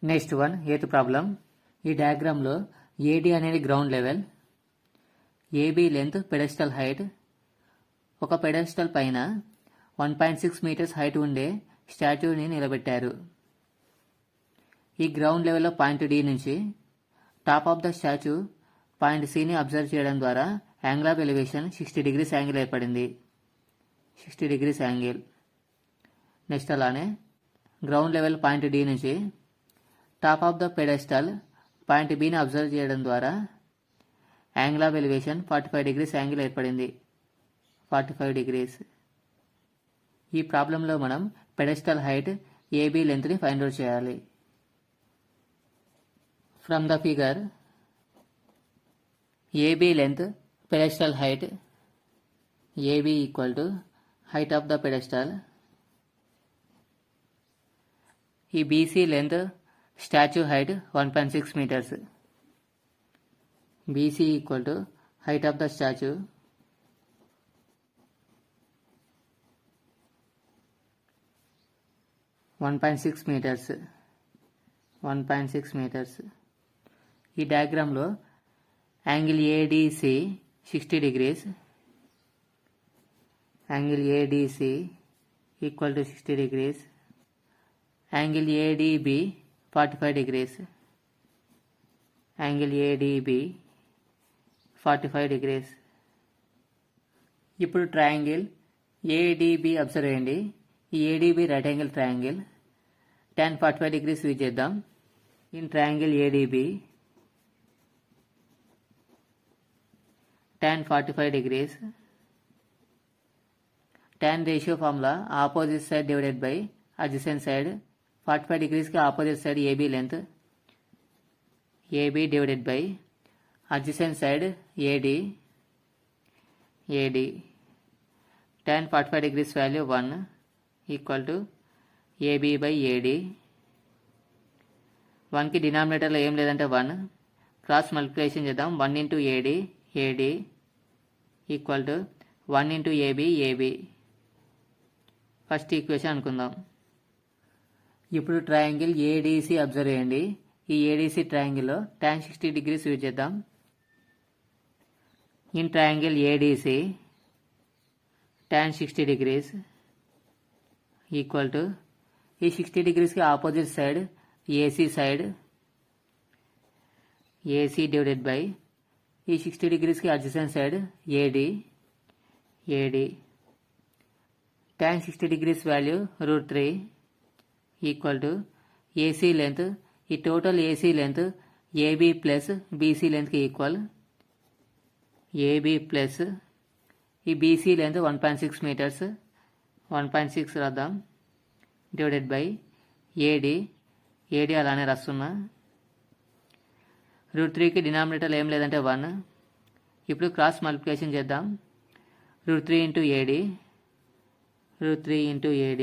Next one, 8th problem. ఈ డయాగ్రామ్లో AD అనేది ground level, AB length pedestal height. ఒక పెడెస్టల్ పైన 1.6 meters హైట్ ఉండే స్టాట్యూని నిలబెట్టారు. ఈ గ్రౌండ్ లెవెల్లో పాయింట్ D నుంచి top of the statue point Cని అబ్జర్వ్ చేయడం ద్వారా angle of elevation 60 degrees angle ఏర్పడింది. 60 degrees యాంగిల్. నెక్స్ట్ అలానే గ్రౌండ్ లెవెల్ పాయింట్ D నుంచి top of the pedestal point Bని అబ్జర్వ్ చేయడం ద్వారా angle of elevation 45 degrees angle ఏర్పడింది. 45 degrees. ఈ ప్రాబ్లంలో మనం పెడెస్టల్ హైట్ AB లెంత్ని ఫైండ్ అవుట్ చేయాలి. From the figure, AB length, pedestal height, AB equal to height of the pedestal. BC length, statue height 1.6 meters. BC equal to height of the statue. 1.6 meters. 1.6 meters. ఈ డయాగ్రామ్లో angle ADC 60 degrees, angle ADC equal to 60 degrees, angle ADB 45 degrees, angle ADB 45 degrees. ఇప్పుడు triangle ADB observe చేయండి. ఈ ADB right angle triangle. tan 45 degrees use చేద్దాం. In triangle ADB tan 45 degrees, tan ratio formula opposite side divided by adjacent side. 45 degreesకి opposite side AB length, AB divided by adjacent side AD. tan 45 degrees value 1 equal to AB by AD. 1కి డినామినేటర్లో ఏం లేదంటే 1. Cross multiplication చేద్దాం. 1 into AD equal to 1 into AB. First equation అనుకుందాం. ఇప్పుడు triangle ADC observe చేయండి. ఈ ADC ట్రయాంగిల్లో tan 60 degrees use చేద్దాం. In triangle ADC tan 60 degrees equal to ఈ 60 degreesకి opposite side AC side, AC divided by ఈ 60 degreesకి adjacent side AD. tan 60 degrees value √3 equal to AC length. ఈ total AC length AB plus BC లెంత్కి equal. AB plus ఈ BC length 1.6 meters. 1.6 రాద్దాం. Divided by AD అలానే రాస్తున్నా. √3కి denominator ఏం లేదంటే 1. ఇప్పుడు క్రాస్ మల్టిప్లికేషన్ చేద్దాం. √3 into AD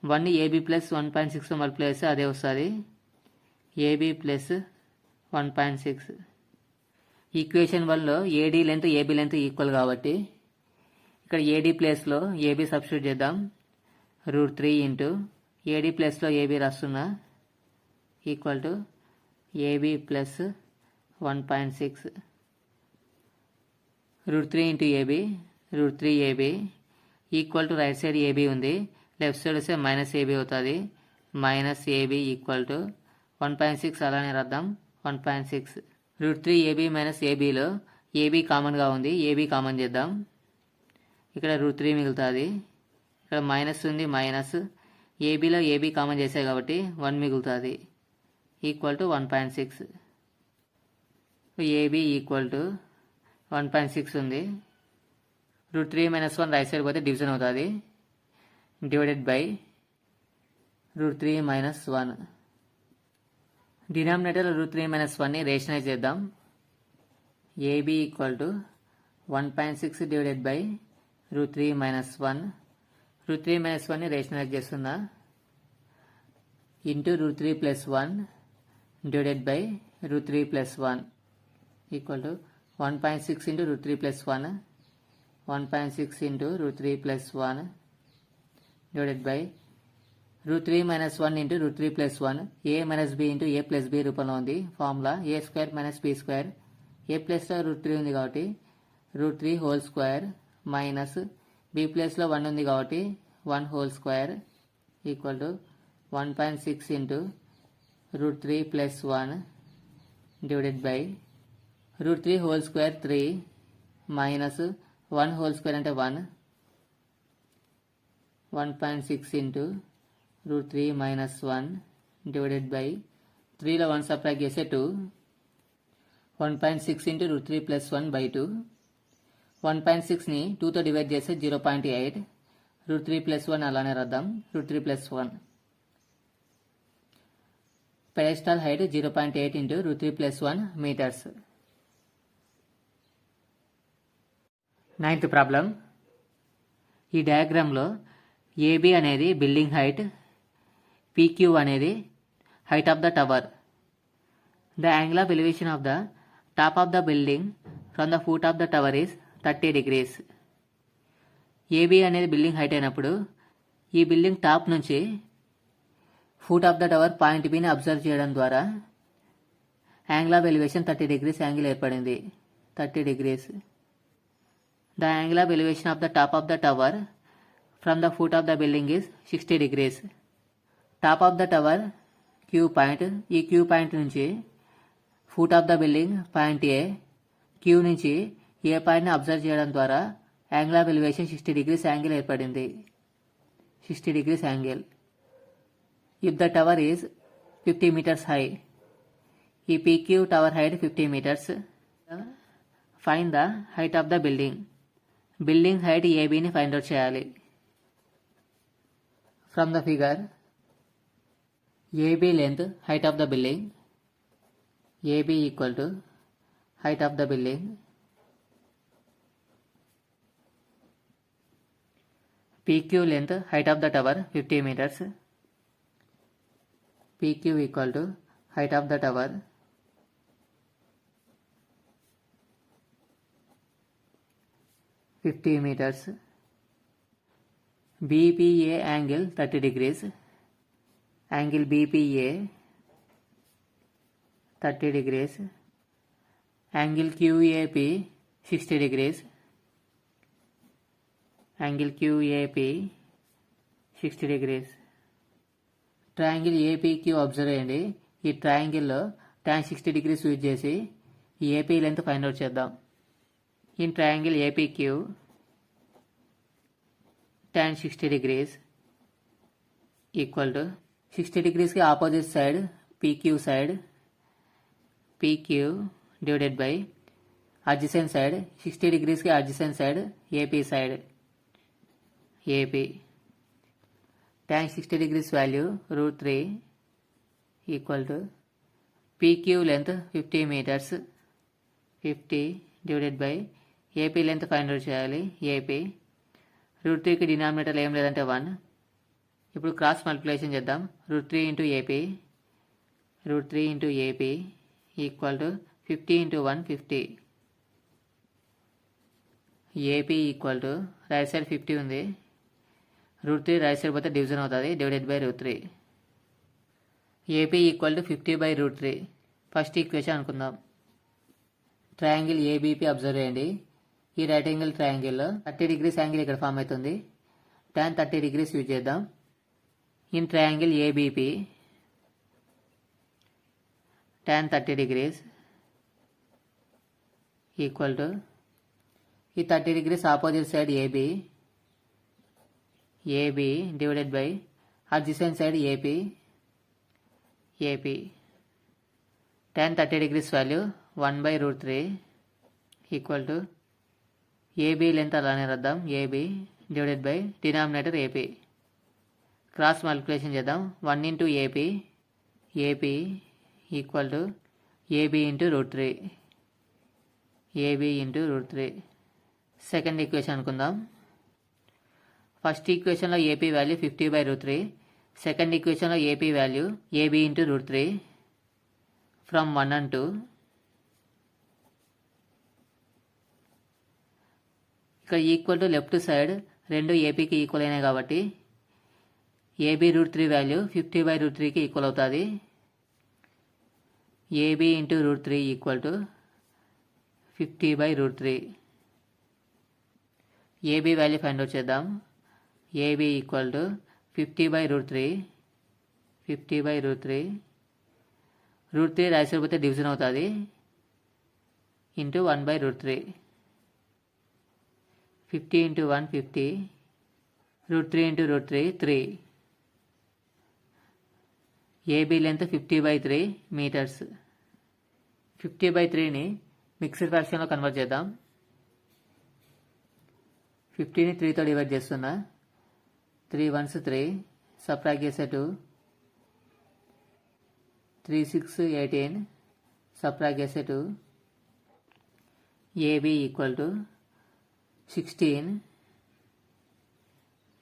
1 AB plus 1.6 multiply చేస్తే అదే వస్తుంది, ఏబీ ప్లస్ 1.6. ఈక్వేషన్ 1లో ఏడీ లెంత్ ఏబీ లెంత్ ఈక్వల్ కాబట్టి ఇక్కడ ఏడీ ప్లేస్లో ఏబీ సబ్స్టిట్యూట్ చేద్దాం. √3 ఇంటూ ఏడీ ప్లేస్లో ఏబీ రాస్తున్నా equal to AB plus 1.6. √3 into AB, √3 AB equal to right side AB ఉంది, లెఫ్ట్ సైడ్ వస్తే మైనస్ ఏబీ అవుతుంది. మైనస్ ఏబీ ఈక్వల్ టు 1.6 అలానే రాద్దాం. 1.6 √3 ఏబీ మైనస్ ఏబీలో ఏబీ కామన్గా ఉంది, ఏబీ కామన్ చేద్దాం. ఇక్కడ √3 మిగులుతుంది, ఇక్కడ మైనస్ ఉంది, మైనస్ ఏబీలో ఏబీ కామన్ చేసాయి కాబట్టి 1 మిగులుతుంది equal to 1.6. AB equal to 1.6 ఉంది. √3 - 1 రైట్ సైడ్ పోతే డివిజన్ అవుతుంది, డివైడెడ్ బై √3 - 1. డినామినేటర్ √3 - 1ని రేషనలైజ్ చేద్దాం. AB equal to 1.6 divided by √3 - 1. √3 - 1ని రేషనలైజ్ చేస్తున్నా, into √3 + 1 divided by √3 + 1 equal to 1.6 into √3 + 1, 1.6 into √3 + 1 divided by √3 - 1 into √3 + 1. a - b into a + b రూపంలో ఉంది. Formula a² - b². a ప్లేస్లో √3 ఉంది కాబట్టి √3 హోల్ స్క్వేర్ మైనస్ b ప్లేస్లో 1 ఉంది కాబట్టి 1 whole square equal to 1.6 into √3 + 1 divided by √3 whole square 3 minus 1 whole square అంటే 1, 1.6 into √3 - 1 divided by 3లో 1 subtract చేస్తే 2, 1.6 ఇంటూ √3 + 1 బై 2. 1.6ని 2తో డివైడ్ చేస్తే 0.8, √3 + 1 అలానే రాద్దాం. √3 + 1 pedestal height 0.8 into √3 + 1 metres. 9th problem. ఈ డయాగ్రామ్లో ఏబీ అనేది బిల్డింగ్ హైట్, పీక్యూ అనేది height of the tower. The angle of elevation of the top of the building from the foot of the tower is 30 degrees. AB అనేది building height అయినప్పుడు ఈ building top నుంచి foot of the tower point బిని observe చేయడం ద్వారా angle of elevation 30 degrees angle ఏర్పడింది. 30 degrees. The angle of elevation of the top of the tower from the foot of the building is 60 degrees. Top of the tower Q point, ఈ Q point నుంచి foot of the building point A, Q నుంచి A పాయింట్ని observe చేయడం ద్వారా angle of elevation 60 degrees angle ఏర్పడింది. 60 degrees angle. If the tower is 50 meters high, ఈ PQ tower height 50 meters. Find the height of the building. Building height ఏబీని find out చేయాలి. From the figure AB length height of the building, AB equal to height of the building PQ length height of the tower 50 meters. PQ equal to height of the tower 50 meters. BPA angle 30 degrees. Angle BPA 30 degrees. Angle QAP 60 degrees. Angle QAP 60 degrees. Triangle APQ observe చేయండి. ఈ ట్రయాంగిల్లో tan 60 degrees use చేసి ఈ AP length find out చేద్దాం. In triangle APQ tan 60 degrees equal to 60 degreesకి opposite side PQ side, PQ divided by adjacent side 60 degreesకి adjacent side AP side, AP. tan 60 degrees value √3 equal to PQ length 50 meters, 50 divided by AP length find out చేయాలి. AP √3కి denominator ఏం లేదంటే 1, ఇప్పుడు cross multiplication చేద్దాం. √3 into AP √3 into AP equal to 50 into 1 50. AP equal to right side 50 ఉంది, √3 right side పోతే division అవుతుంది, divided by √3. AP equal to 50/√3. First equation అనుకుందాం. ట్రయాంగిల్ ఏబీపీ అబ్జర్వ్ చేయండి. ఈ రైట్ యాంగిల్ ట్రయాంగిల్లో 30 degrees యాంగిల్ ఇక్కడ form అవుతుంది. tan 30 degrees use చేద్దాం. In triangle ABP tan 30 degrees equal to ఈ 30 degrees opposite side AB divided by adjacent side AP tan 30 degrees value 1/√3 equal to AB length అలానే రాద్దాం, AB divided by denominator AP. Cross multiplication చేద్దాం. 1 into AP equal to AB into √3. Second equation అనుకుందాం. First ఈక్వేషన్లో AP value 50/√3, second ఈక్వేషన్లో AP value AB into √3 from 1 and 2. ఇక్కడ equal to left side రెండు ఏపీకి equal అయినాయి కాబట్టి ఏబీ √3 వాల్యూ 50/√3కి ఈక్వల్ అవుతుంది. AB into √3 equal to 50/√3. AB value find out చేద్దాం. AB equal to 50/√3 √3 right side పోతే డివిజన్ అవుతుంది, into 1/√3. 50 into 1 50, √3 into √3 3. AB length 50/3 metres. 50/3ని మిక్స్డ్ ఫ్రాక్షన్లో కన్వర్ట్ చేద్దాం. 50ని 3తో డివైడ్ చేస్తున్నా. 3 1s 3, సబ్ట్రాక్ట్ చేసే 2, 3 6 18, సబ్ట్రాక్ట్ చేసే 2. AB equal to 16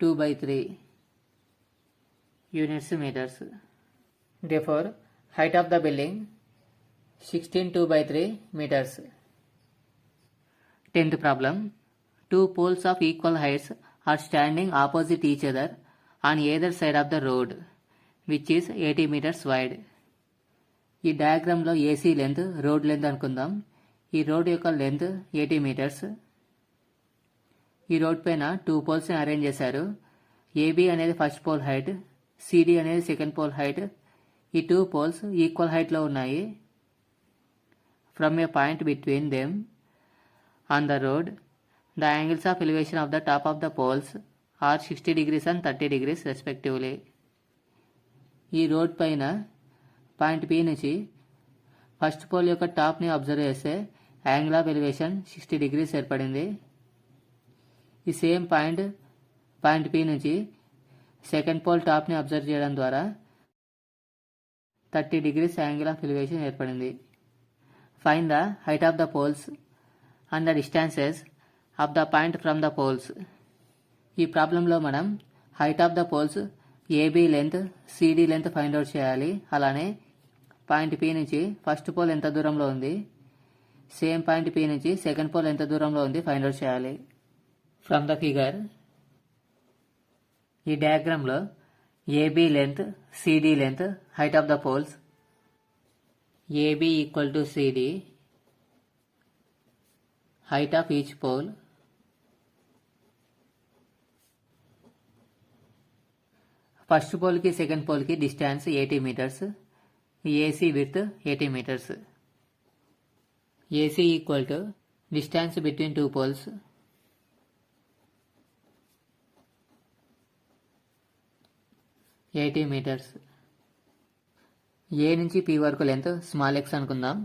2/3 units meters. Therefore, height of the building 16 2/3 meters. 10th problem. Two poles of equal heights are standing opposite each other on either side of the road, which is 80 meters wide. ఈ డయాగ్రామ్లో AC length road length అనుకుందాం. ఈ road యొక్క length 80 meters. ఈ road పైన 2 పోల్స్ని arrange చేశారు. AB అనేది first pole height, CD అనేది సెకండ్ పోల్ హైట్. ఈ 2 పోల్స్ ఈక్వల్ హైట్లో ఉన్నాయి. From a point between them on the road, the angles of elevation of the top of the poles are 60 degrees and 30 degrees respectively. ఈ road పైన point P నుంచి first pole యొక్క టాప్ని observe చేస్తే angle of elevation 60 degrees ఏర్పడింది. ఈ same point P నుంచి second pole టాప్ని అబ్జర్వ్ చేయడం ద్వారా 30 degrees యాంగిల్ ఆఫ్ ఎలివేషన్ ఏర్పడింది. Find the height of the poles and the distances of the point from the poles. ఈ ప్రాబ్లంలో మనం height of the poles, AB length, CD length find out చేయాలి. అలానే point P నుంచి first pole ఎంత దూరంలో ఉంది, సేమ్ పాయింట్ పి నుంచి సెకండ్ పోల్ ఎంత దూరంలో ఉంది ఫైండ్ అవుట్ చేయాలి. ఫ్రమ్ ద ఫిగర్, ఈ డయాగ్రామ్లో AB length, CD length, height of the poles. AB equal to CD, height of each pole, first pole కి సెకండ్ పోల్ కి distance 80 meters, AC width 80 meters. AC equal to distance between 2 poles, $80 meters. A నుంచి P వరకు length small x అనుకుందాం.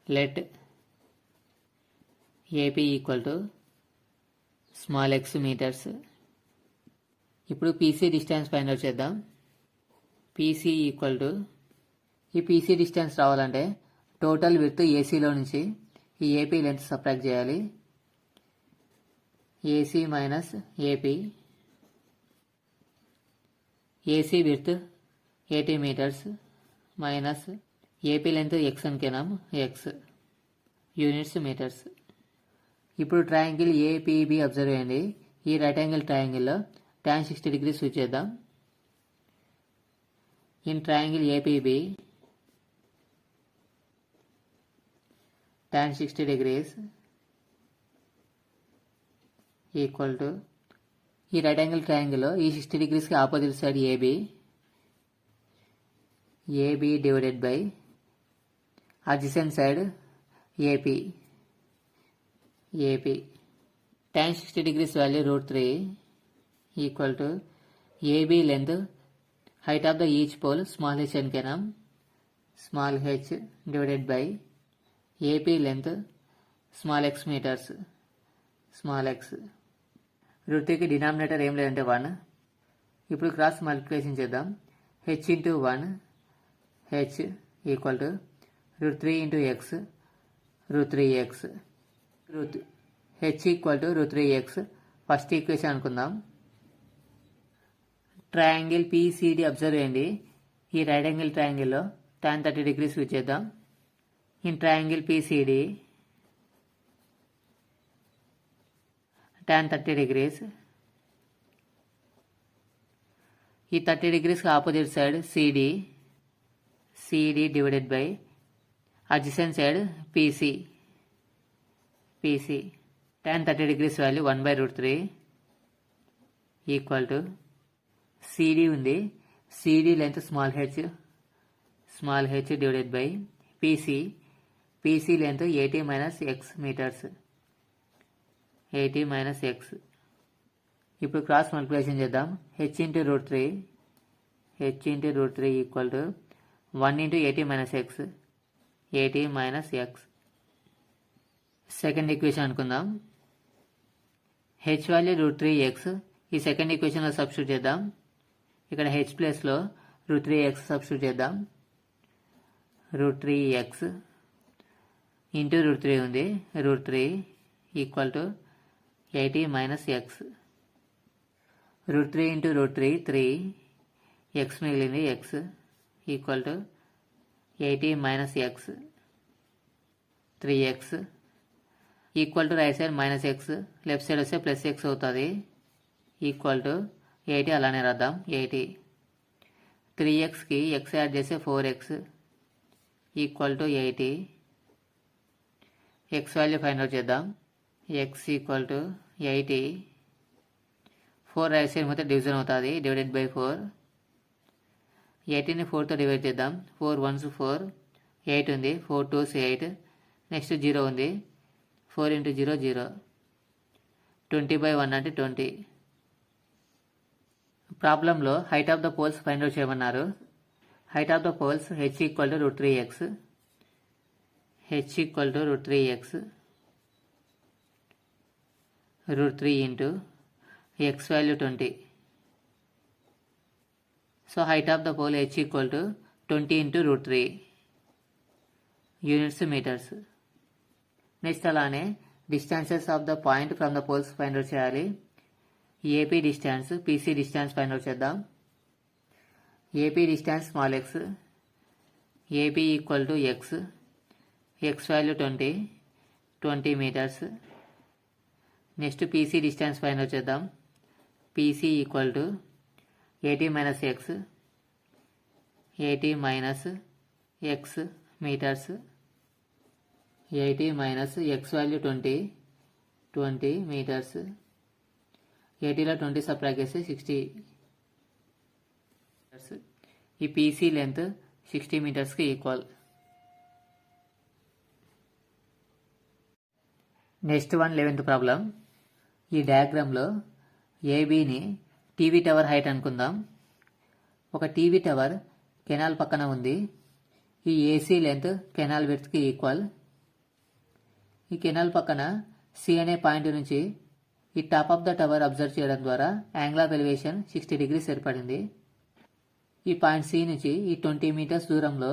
Let AP equal to small x meters. ఇప్పుడు PC distance find out చేద్దాం. PC equal to, ఈ PC distance రావాలంటే total width ఏసీలో నుంచి ఈ ఏపీ లెంత్ సబ్ట్రాక్ట్ చేయాలి. AC minus AP AC width 80 meters minus AP length x అనుకున్నాం x units metres. ఇప్పుడు ట్రయాంగిల్ ఏపీబీ అబ్జర్వ్ చేయండి. ఈ రైట్ యాంగిల్ ట్రయాంగిల్లో tan 60 degrees యూజ్ చేద్దాం. In triangle APB tan 60 degrees equal to ఈ right angle ట్రయాంగిల్లో ఈ 60 degreesకి opposite side AB divided by adjacent side AP tan 60 degrees value √3 equal to AB length height of the each pole small h అనుకున్నాం small h divided by AP length small x meters small x. √3కి denominator ఏం లేదంటే 1. ఇప్పుడు cross multiplication చేద్దాం. h into 1 h equal to √3 into x √3x h equal to √3x. First equation అనుకుందాం. Triangle PCD observe చేయండి. ఈ right angle ట్రయాంగిల్లో tan 30 degrees use చేద్దాం. In triangle PCD tan 30 degrees. ఈ 30 degreesకి opposite side CD divided by adjacent side PC tan 30 degrees value 1 by √3 equal to CD ఉంది. CD length small H divided by PC length 80 minus x meters 80 minus x. ఇప్పుడు cross multiplication చేద్దాం. h into √3 equal to 1 into 80 minus x 80 minus x. Second equation అనుకుందాం. h value √3x ఈ second ఈక్వేషన్లో substitute చేద్దాం. ఇక్కడ h ప్లేస్లో √3x substitute చేద్దాం. √3x into √3 ఉంది. √3 equal to 80 minus x. √3 into √3 3 x మిగిలింది x equal to 80 minus x 3x equal to right side minus X left side వస్తే ప్లస్ ఎక్స్ అవుతుంది ఈక్వల్ టు 80 అలానే రాద్దాం 80 3xకి x యాడ్ చేస్తే 4x equal to 80 x value find out చేద్దాం x equal to 80 4 right side మొత్తం division అవుతుంది divided by 4 80ని 4తో divide చేద్దాం 4 1s 4 8 ఉంది 4 2s 8 నెక్స్ట్ 0 ఉంది 4 into 0 0 20 by 1 అంటే 20 ప్రాబ్లంలో height of the poles find out చేయమన్నారు height of the poles h equal to √3x h equal to √3x √3 into x value 20 so height of the pole h equal to 20 into √3 units meters. Next అలానే distances of the point from the poles find out చేయాలి AP distance PC distance find out చేద్దాం AP distance small x AP equal to x x value 20 metres next PC distance find out చేద్దాం PC equal to 80 minus x 80 minus x meters 80 minus x value 20 meters 80లో 20 subtract చేస్తే 60 ఈ PC length 60 మీటర్స్కి equal. Next 11th problem ఈ డయాగ్రామ్లో ఏబీని TV tower height అనుకుందాం ఒక టీవీ టవర్ కెనాల్ పక్కన ఉంది ఈ ఏసీ లెంత్ కెనాల్ విడ్త్కి ఈక్వల్ ఈ కెనాల్ పక్కన సి అనే పాయింట్ నుంచి ఈ top of the tower observe చేయడం ద్వారా యాంగిల్ ఆఫ్ ఎలివేషన్ 60 degrees ఏర్పడింది ఈ పాయింట్ సి నుంచి ఈ 20 meters దూరంలో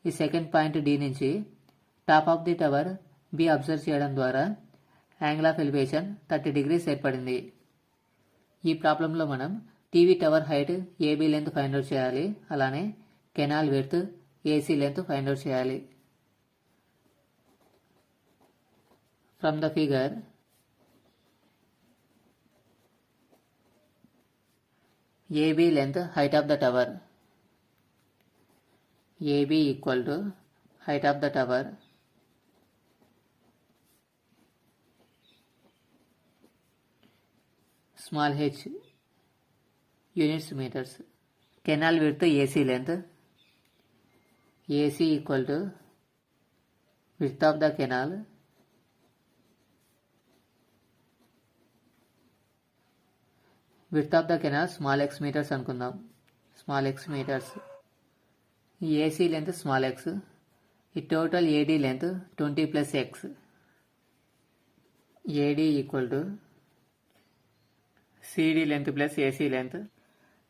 ఈ సెకండ్ పాయింట్ డి నుంచి top of the tower B observe చేయడం ద్వారా యాంగిల్ ఆఫ్ ఎలివేషన్ 30 degrees ఏర్పడింది ఈ ప్రాబ్లంలో మనం TV tower height AB length find out చేయాలి. అలానే canal width AC length find out చేయాలి. From the figure AB length height of the tower. AB equal to height of the tower small h units meters. Canal width AC length. AC equal to width of the canal small x meters అనుకుందాం. Small x meters. ఈ AC length small x. ఈ total AD length 20 plus x. AD equal to CD length plus AC length.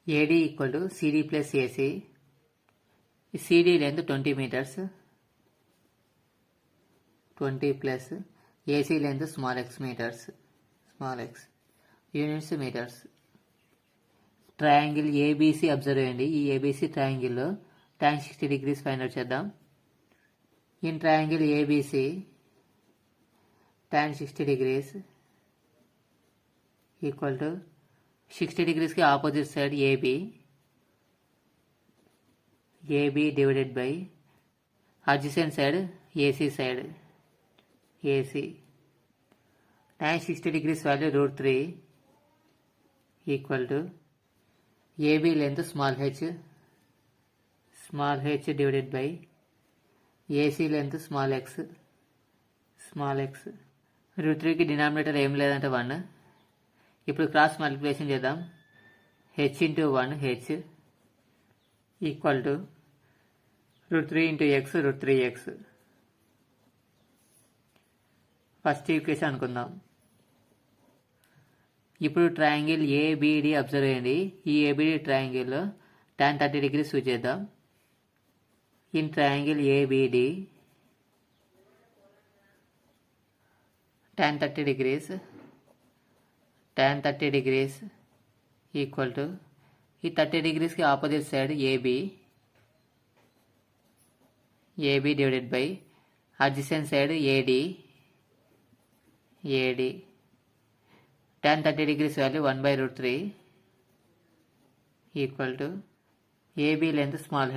AD equal to CD plus AC. ఈ CD length 20 metres. 20 plus AC length small x metres. Small x units metres. Triangle ABC observe చేయండి. ఈ ABC ట్రయాంగిల్లో tan 60 degrees find out చేద్దాం. In triangle ABC tan 60 degrees equal to 60 degreesకి opposite side AB divided by adjacent side AC side AC. tan 60 degrees value √3 equal to AB length small h divided by AC length small x. √3కి denominator ఏం లేదంటే 1. ఇప్పుడు cross multiplication చేద్దాం. h into 1 h equal to √3 into x √3x. First equation అనుకుందాం. ఇప్పుడు triangle ABD observe చేయండి. ఈ ABD ట్రయాంగిల్లో tan 30 degrees యూజ్ చేద్దాం. In triangle ABD tan 30 degrees equal to ఈ 30 degreesకి opposite side AB divided by adjacent side AD. tan 30 degrees value 1/√3 equal to AB length small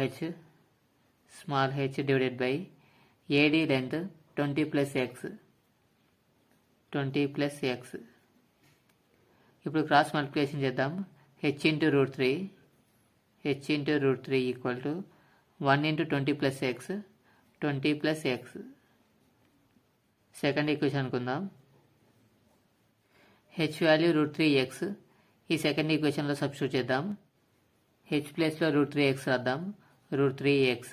h divided by AD length 20 plus x. ఇప్పుడు cross multiplication చేద్దాం. h into √3 equal to 1 into 20 plus x. Second equation అనుకుందాం. h value √3x. ఈ second ఈక్వేషన్లో substitute చేద్దాం. h ప్లేస్లో √3x రాద్దాం. √3x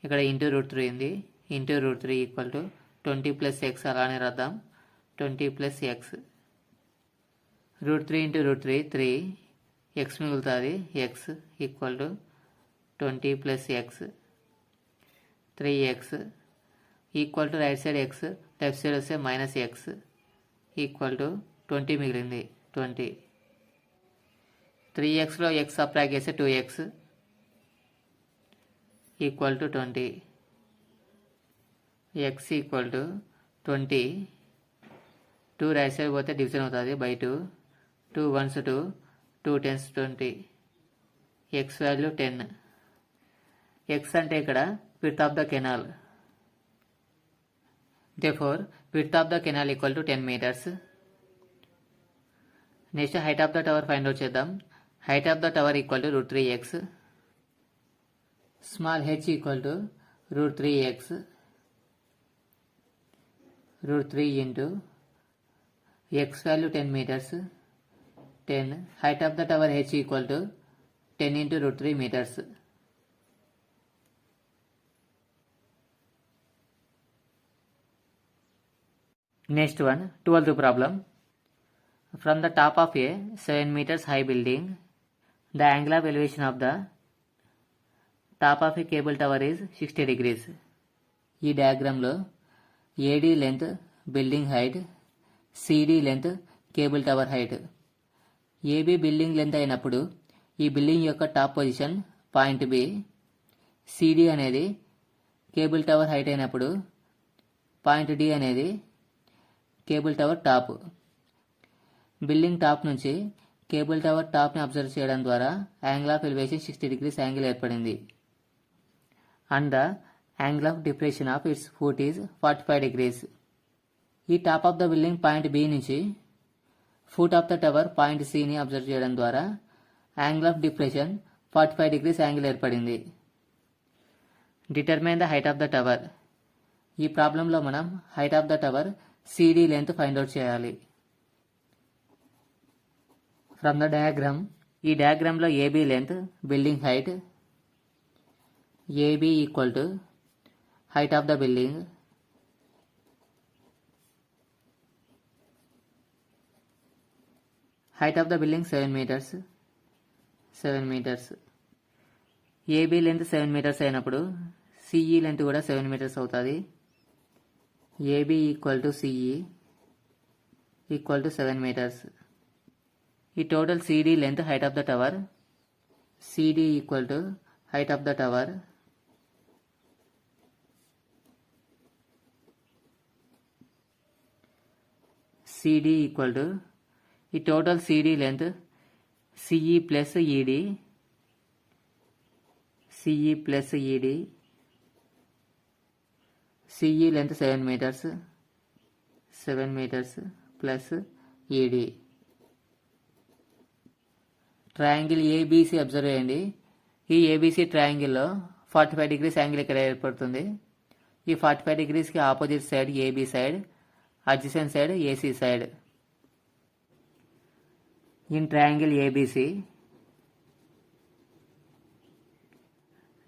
ఇక్కడ into √3 ఉంది. Into √3 equal to 20 plus x అలానే రాద్దాం. 20 ప్లస్ x. √3 ఇంటూ √3 3 x మిగులుతుంది. x equal to 20 plus x 3x equal to right side x left side వస్తే మైనస్ x ఈక్వల్ టు 20 మిగిలింది. 20 3xలో x సబ్ట్రాక్ట్ చేస్తే 2x equal to 20. x equal to 20. 2 right side పోతే division అవుతుంది by 2. 2 1s 2. 2 10s 20. x value 10. x అంటే ఇక్కడ width of the canal. therefore width of the canal equal to 10 meters. Next height of the tower find out చేద్దాం. Height of the tower equal to √3x. Small h equal to √3x. √3 into x value 10 meters. 10. Height of the tower h equal to 10 into √3 meters. Next one, 12th problem. From the top of a 7 meters high building, the angle of elevation of the top of a cable tower is 60 degrees. ఈ డయాగ్రామ్లో AD length building height, CD length cable tower height. AB building length అయినప్పుడు ఈ building యొక్క top position point B, CD అనేది cable tower height అయినప్పుడు point D అనేది cable tower top. Building top నుంచి cable tower టాప్ని అబ్జర్వ్ చేయడం ద్వారా angle of elevation 60 degrees angle ఏర్పడింది. And the angle of depression of its foot is 45 degrees. ఈ top of the building point B నుంచి foot of the tower point సిని observe చేయడం ద్వారా angle of depression 45 degrees angle ఏర్పడింది. Determine the height of the tower. ఈ ప్రాబ్లంలో మనం height of the tower CD length find out చేయాలి. From the diagram, ఈ డయాగ్రామ్లో AB length building height, AB equal to height of the building height of the building 7 meters. AB length 7 meters అయినప్పుడు CE length కూడా 7 meters అవుతుంది. AB equal to CE equal to 7 meters. ఈ total CD length height of the tower, CD equal to height of the tower CD equal to ఈ total CD length CE plus ED, CE plus ED, CE length 7 meters plus ED. Triangle ABC observe చేయండి. ఈ ABC ట్రయాంగిల్లో 45 degrees angle ఇక్కడ ఏర్పడుతుంది. ఈ 45 degreesకి opposite side AB side, adjacent side AC side. In triangle ABC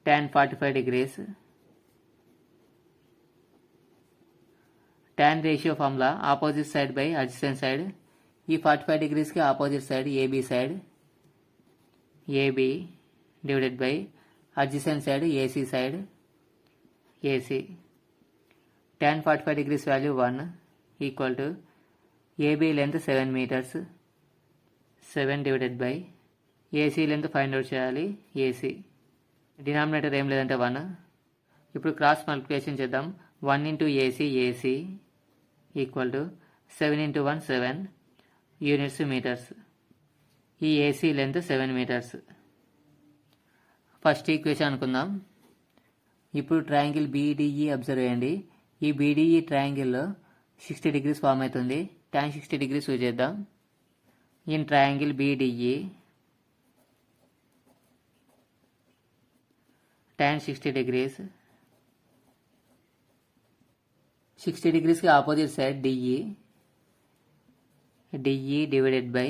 tan 45 degrees, tan ratio formula opposite side by adjacent side. ఈ 45 degreesకి opposite side AB side, AB divided by adjacent side AC side, AC. tan 45 degrees value 1 equal to AB length 7 meters, 7 divided by AC length find out చేయాలి, AC. Denominator ఏం లేదంటే 1. ఇప్పుడు cross multiplication చేద్దాం. 1 into AC AC equal to 7 into 1 7 units metres. ఈ AC length 7 meters. First equation అనుకుందాం. ఇప్పుడు triangle BDE observe చేయండి. ఈ బీడీఈ ట్రయాంగిల్లో 60 degrees ఫామ్ అవుతుంది. tan 60 degrees యూజ్ చేద్దాం. In triangle BDE tan 60 degrees, 60 degreesకి opposite side DE, DE divided by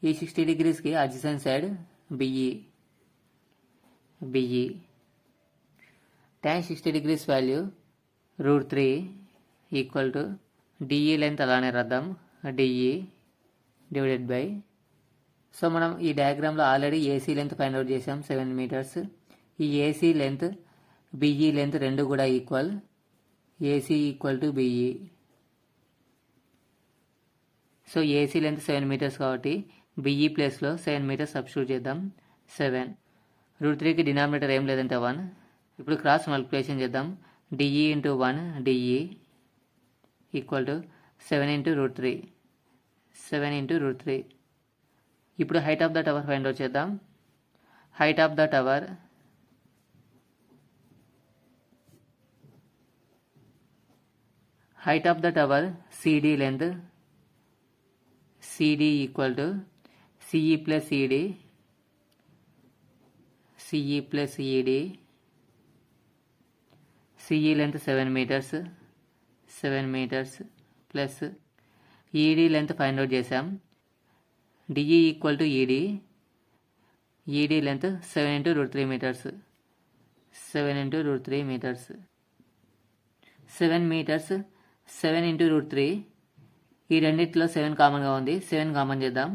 ఈ 60 degreesకి adjacent side BE, BE. tan 60 degrees value √3 equal to DE length అలానే రాద్దాం, డిఈ డివైడెడ్ బై. సో మనం ఈ డయాగ్రామ్లో already AC length find out చేసాం 7 meters. ఈ ఏసీ లెంత్ బిఈ లెంత్ రెండు కూడా equal, AC equal to BE. So AC length 7 meters కాబట్టి బిఈ ప్లేస్లో 7 meters సబ్స్టిట్యూట్ చేద్దాం. 7 √3కి డినామినేటర్ ఏం లేదంటే 1. ఇప్పుడు క్రాస్ మల్టిప్లికేషన్ చేద్దాం. DE into 1 DE equal to 7 into √3, 7 into √3. ఇప్పుడు height of the tower find out చేద్దాం. Height of the tower CD length, CD equal to CE plus ED, CE plus ED. CE length 7 meters, 7 meters plus ED length find out చేసాం. DE equal to ED, ED length 7 into √3 meters, 7 into √3 meters. 7 meters 7 into √3. ఈ రెండిట్లో 7 కామన్గా ఉంది. 7 common చేద్దాం.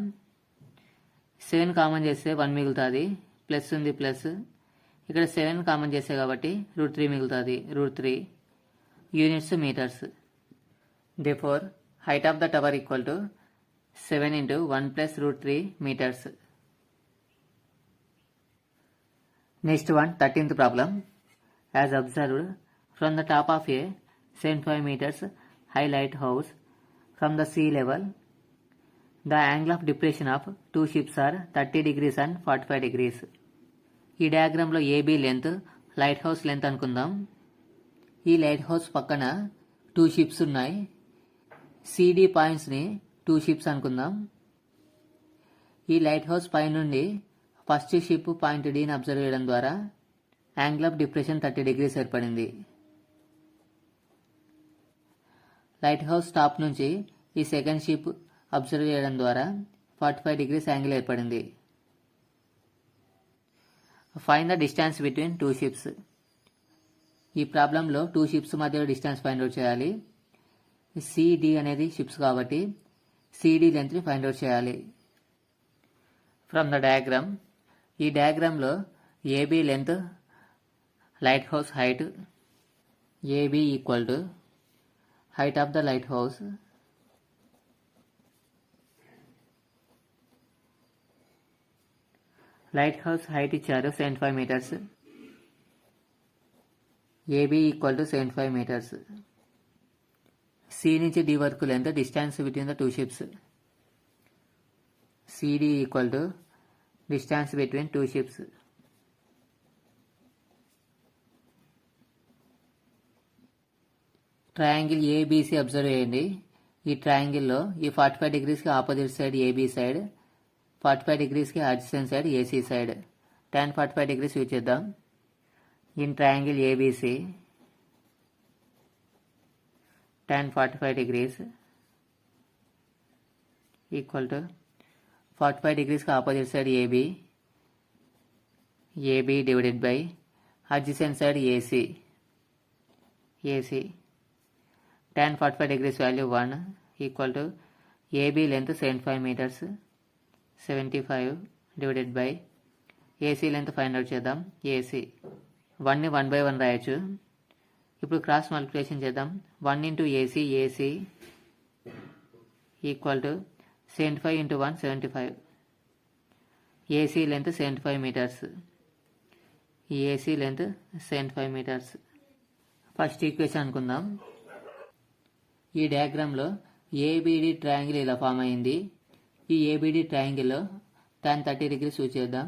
7 common చేస్తే 1 మిగులుతుంది. Plus ఉంది plus. ఇక్కడ 7 కామన్ చేస్తే కాబట్టి √3 మిగులుతుంది. √3 units meters. Therefore, height of the tower equal to 7 into 1 plus root 3 meters. Next one, 13th problem. As observed, from the top of a 75 meters high lighthouse from the sea level, the angle of depression of two ships are 30 degrees and 45 degrees. ఈ డయాగ్రామ్లో AB length lighthouse length అనుకుందాం. ఈ light house పక్కన 2 ships ఉన్నాయి. CD పాయింట్స్ని 2 ships అనుకుందాం. ఈ light house పై నుండి ఫస్ట్ షిప్ పాయింట్ డీని అబ్జర్వ్ చేయడం ద్వారా యాంగిల్ ఆఫ్ డిప్రెషన్ 30 డిగ్రీస్ ఏర్పడింది. లైట్ హౌస్ టాప్ నుంచి ఈ సెకండ్ షిప్ అబ్జర్వ్ చేయడం ద్వారా 45 డిగ్రీస్ యాంగిల్ ఏర్పడింది. Find the distance between 2 ships. ఈ ప్రాబ్లంలో 2 షిప్స్ మధ్య డిస్టెన్స్ ఫైండ్ అవుట్ చేయాలి. సిడి అనేది షిప్స్ కాబట్టి సిడి లెంత్ని ఫైండ్ అవుట్ చేయాలి. ఫ్రమ్ ద డయాగ్రామ్, ఈ డయాగ్రామ్లో AB length lighthouse height, AB equal to height of the lighthouse lighthouse height ఇచ్చారు 75 meters. AB equal to 75 meters. C నుంచి D వరకు length distance between the 2 ships. CD equal to distance between 2 ships. Triangle ABC observe చేయండి. ఈ ట్రయాంగిల్లో ఈ 45 డిగ్రీస్కి opposite side AB side, 45 డిగ్రీస్కి adjacent side AC side. tan 45 degrees use చేద్దాం. In triangle ABC tan 45 degrees equal to 45 డిగ్రీస్కి opposite side AB, AB divided by adjacent side AC, AC. tan 45 degrees value 1 equal to AB length 75 meters, 75 divided by AC length find out చేద్దాం. AC 1ని 1/1 రాయొచ్చు. ఇప్పుడు cross multiplication చేద్దాం. 1 into AC, AC equal to 75 into 1 75. AC length 75 meters, AC length 75 meters. First equation అనుకుందాం. ఈ డయాగ్రామ్లో ABD triangle ఇలా form అయింది. ఈ ఏబిడి ట్రయాంగిల్లో tan 30 డిగ్రీస్ యూజ్ చేద్దాం.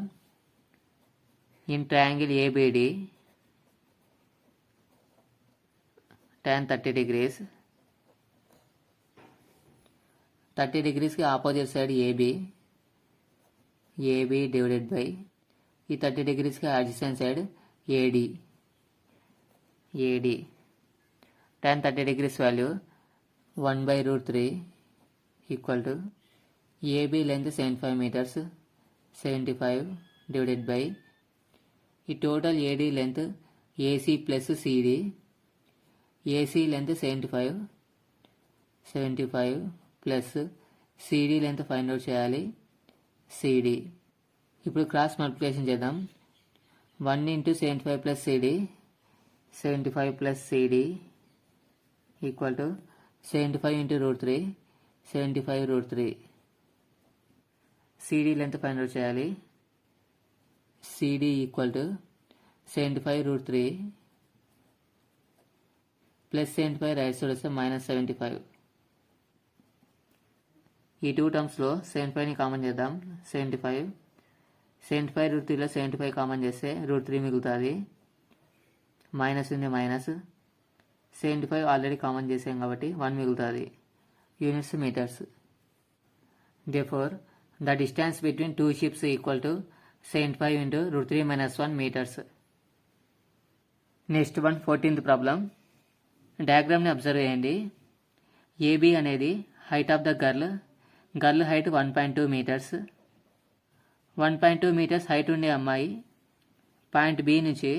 In triangle ABD tan 30 degrees, 30 డిగ్రీస్కి opposite side AB, AB divided by ఈ 30 డిగ్రీస్కి adjacent side AD, AD. tan 30 degrees value 1/√3 equal to AB length 75 meters, 75 divided by ఈ total AD length AC plus CD, AC length 75, 75 plus CD length find out చేయాలి, CD. ఇప్పుడు cross multiplication చేద్దాం. 1 into 75 plus CD, 75 plus CD equal to 75 into √3, 75 √3. CD length find out చేయాలి. CD equal to 75 √3 plus 75 right side వస్తే -75. ఈ 2 టర్మ్స్లో 75ని common చేద్దాం. 75 √3లో 75 common చేస్తే √3 మిగులుతుంది. Minus ఉంది మైనస్, 75 ఆల్రెడీ కామన్ చేసాం కాబట్టి 1 మిగులుతుంది. Units meters. Therefore, the distance between 2 ships equal to 75 into √3 minus 1 meters. Next one 14th problem. డయాగ్రామ్ని అబ్జర్వ్ చేయండి. ఏబీ అనేది height of the girl height 1.2 meters. 1.2 meters height ఉండే అమ్మాయి పాయింట్ బి నుంచి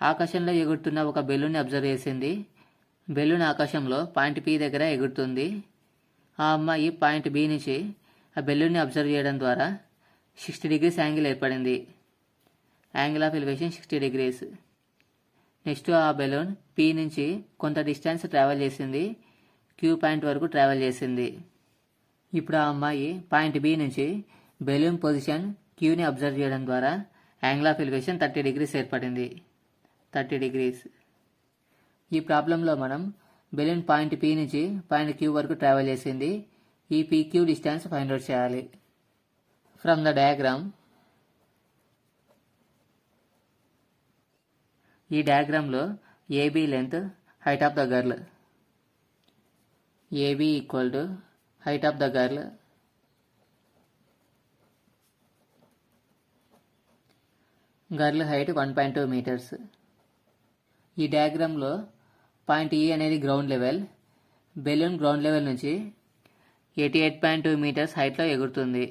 ఆకాశంలో ఎగురుతున్న ఒక బెలూన్ని అబ్జర్వ్ చేసింది. బెలూన్ ఆకాశంలో పాయింట్ పి దగ్గర ఎగురుతుంది. ఆ అమ్మాయి పాయింట్ బి నుంచి ఆ బెలూన్ని అబ్జర్వ్ చేయడం ద్వారా 60 డిగ్రీస్ యాంగిల్ ఏర్పడింది. Angle of elevation 60 degrees. Next ఆ బెలూన్ పి నుంచి కొంత డిస్టెన్స్ ట్రావెల్ చేసింది, క్యూ పాయింట్ వరకు ట్రావెల్ చేసింది. ఇప్పుడు ఆ అమ్మాయి పాయింట్ బి నుంచి బెలూన్ పొజిషన్ క్యూని అబ్జర్వ్ చేయడం ద్వారా యాంగిల్ ఆఫ్ ఎలివేషన్ 30 degrees ఏర్పడింది. 30 degrees. ఈ ప్రాబ్లంలో మనం బెలూన్ పాయింట్ పి నుంచి పాయింట్ క్యూ వరకు ట్రావెల్ చేసింది. ఈ పీక్యూ డిస్టెన్స్ ఫైండ్ అవుట్ చేయాలి. ఫ్రమ్ ద డయాగ్రామ్, ఈ డయాగ్రామ్లో AB length, height of the girl. AB equal to height of the girl girl height 1.2 meters. ఈ డయాగ్రామ్లో పాయింట్ ఈ అనేది ground level. Balloon ground level నుంచి 88.2 meters హైట్లో ఎగురుతుంది.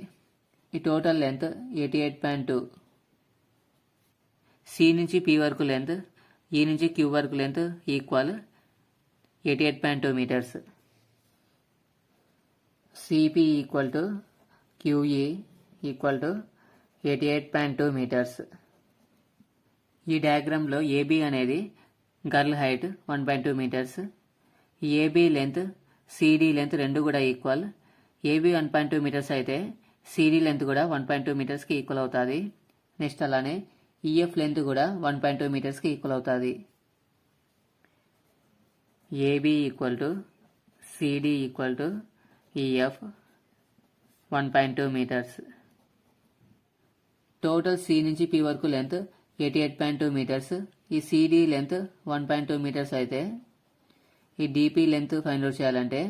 ఈ టోటల్ లెంత్ 88.2. సి నుంచి పి వరకు లెంత్, ఈ నుంచి క్యూ వరకు length equal 88.2 meters. CP equal to QE equal to 88.2 meters. ఈ డయాగ్రామ్లో ఏబీ అనేది girl height 1.2 meters. AB length, CD length రెండు కూడా ఈక్వల్. ఏబీ 1.2 meters అయితే సిడి లెంత్ కూడా 1.2 metersకి ఈక్వల్ అవుతుంది. నెక్స్ట్ అలానే ఈఎఫ్ లెంత్ కూడా 1.2 metersకి ఈక్వల్ అవుతుంది. AB equal to CD equal to EF 1.2 meters. Total C నుంచి పి వరకు లెంత్ 88.2 meters. ఈ సిడి లెంత్ 1.2 meters అయితే ఈ డిపి లెంత్ ఫైండ్ అవుట్ చేయాలంటే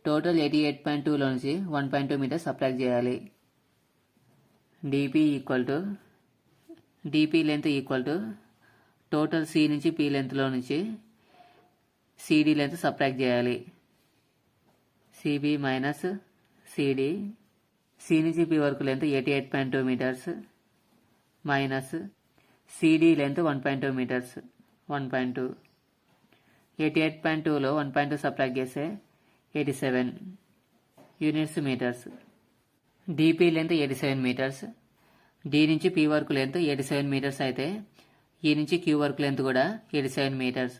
టోటల్ 88.2లో నుంచి 1.2 meters సబ్ట్రాక్ట్ చేయాలి. DP length equal to total C నుంచి పి లెంత్లో నుంచి సిడి లెంత్ సబ్ట్రాక్ట్ చేయాలి. సిబి మైనస్ సిడి, సి నుంచి పి వరకు length 88.2 meters minus CD length 1.2 meters. 1.2 88.2లో 1.2 సబ్ట్రాక్ట్ చేస్తే 87 units meters. DP length 87 meters. D నుంచి పి వరకు లెంత్ 87 meters అయితే ఈ నుంచి క్యూ వరకు లెంత్ కూడా 87 meters.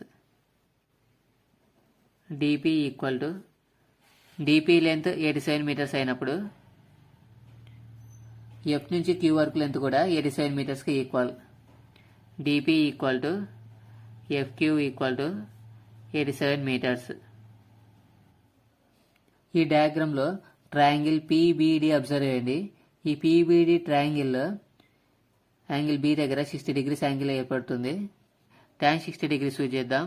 DP equal to DP length 87 meters అయినప్పుడు ఎఫ్ నుంచి క్యూ వరకు లెంత్ కూడా 87 metersకి equal. DP equal to FQ equal to 87 meters. ఈ డయాగ్రామ్లో ట్రయాంగిల్ పీబీడి అబ్జర్వ్ చేయండి. ఈ పీబీడి ట్రయాంగిల్లో యాంగిల్ బి దగ్గర 60 degrees యాంగిల్ ఏర్పడుతుంది. tan 60 degrees యూజ్ చేద్దాం.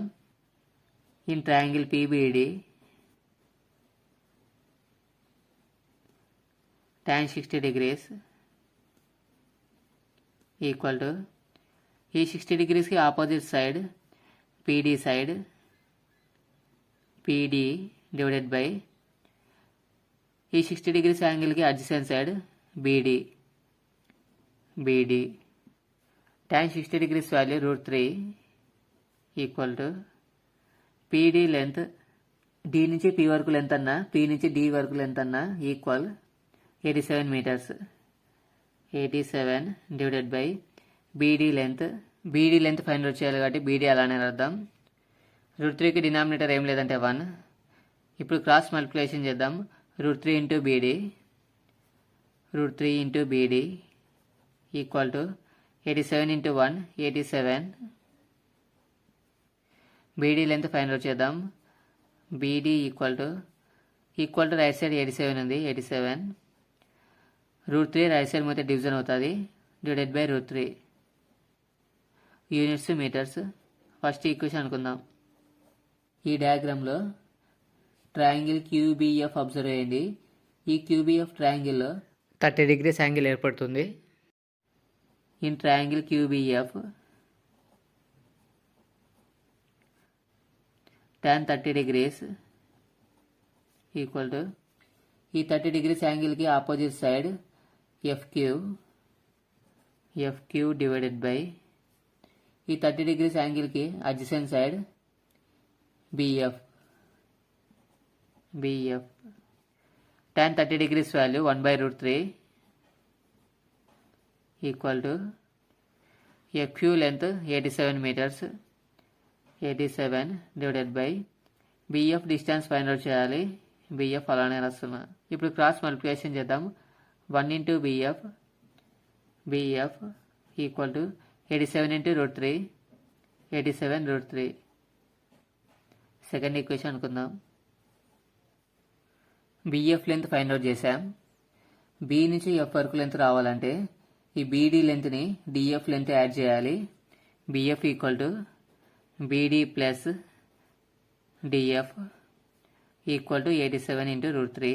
In triangle PBD tan 60 degrees equal to ఈ 60 degreesకి opposite side PD side PD divided by ఈ 60 degrees యాంగిల్కి adjacent side BD. tan 60 degrees value √3 equal to PD length, D నుంచి P వరకు length అన్నా P నుంచి D వరకు లెంత్ అన్నా equal 87 meters. 87 divided by BD length. BD length find out చేయాలి కాబట్టి బీడీ అలానే రాద్దాం. √3కి డినామినేటర్ ఏం లేదంటే 1. ఇప్పుడు క్రాస్ మల్టిప్లికేషన్ చేద్దాం. √3 into BD equal to 87 into 1 87. BD length find out చేద్దాం. BD equal to right side 87 ఉంది 87. √3 రైట్ సైడ్ మొత్తం డివిజన్ అవుతుంది. Divided by √3 units meters. First equation అనుకుందాం. ఈ డయాగ్రామ్లో ట్రయాంగిల్ క్యూబీఎఫ్ అబ్జర్వ్ చేయండి. ఈ క్యూబీఎఫ్ ట్రయాంగిల్లో 30 degrees యాంగిల్ ఏర్పడుతుంది. In triangle QBF tan 30 degrees equal to ఈ 30 degrees యాంగిల్కి opposite side FQ divided by ఈ 30 degrees యాంగిల్కి adjacent side BF. tan 30 degrees value 1/√3 equal to FQ length 87 meters. 87 divided by BF distance find out చేయాలి. BF అలానే రాస్తున్నా. ఇప్పుడు cross multiplication చేద్దాం. 1 into BF equal to 87 into √3, 87 √3. Second equation అనుకుందాం. BF length find out చేసాం. B నుంచి F వరకు length రావాలంటే ఈ బీడీ లెంత్ని డిఎఫ్ లెంత్ యాడ్ చేయాలి. BF equal to BD plus DF equal to 87 into √3.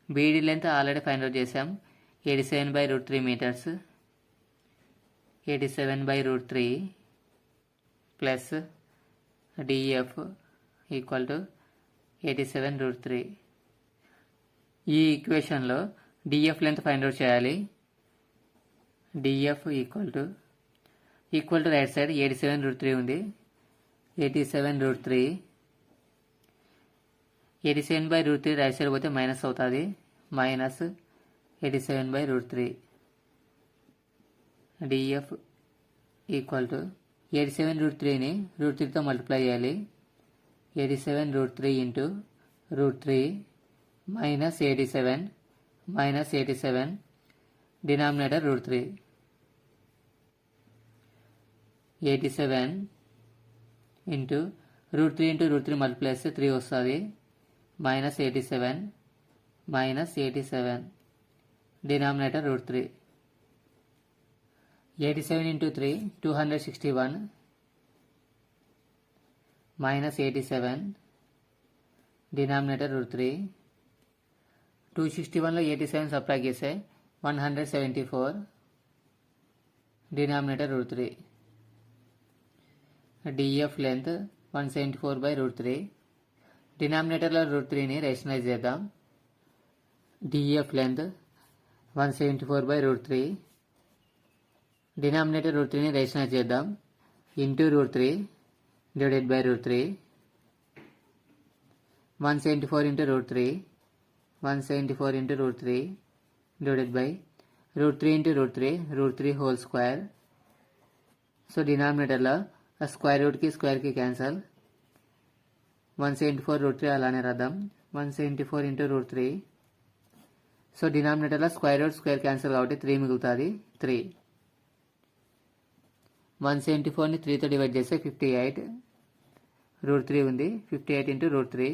BD length already find out చేసాం. 87/√3 metres. 87/√3 plus DF equal to 87 √3. ఈ ఈక్వేషన్లో డిఎఫ్ లెంత్ ఫైండ్ అవుట్ చేయాలి. DF equal to right side 87 √3 ఉంది. 87 √3. 87/√3 right side పోతే minus అవుతుంది. Minus 87/√3. DF equal to 87 √3ని √3తో multiply చేయాలి. 87 √3 into √3 minus 87 denominator √3. 87 into √3 into √3 multiply చేస్తే 3 వస్తుంది. Minus 87 denominator √3. 87 into 3 261 minus 87 denominator √3. 261లో 87 సబ్ట్రాక్ట్ చేస్తే 174 డినామినేటర్ √3. DF length 174/√3. డినామినేటర్లో √3ని రేషనలైజ్ చేద్దాం. DF length 174/√3. డినామినేటర్ √3ని రేషనలైజ్ చేద్దాం. Into √3 divided by √3. 174 into √3 174 into √3 divided by √3 into √3 whole square. So డినామినేటర్లో స్క్వేర్ రూట్కి స్క్వేర్కి క్యాన్సల్. 174 √3 అలానే రాద్దాం. 174 ఇంటూ √3. సో డినామినేటర్లో స్క్వేర్ రూట్ స్క్వేర్ క్యాన్సల్ కాబట్టి 3 మిగులుతుంది. 3. 174ని 3తో డివైడ్ చేస్తే 58. √3 ఉంది. 58 into √3.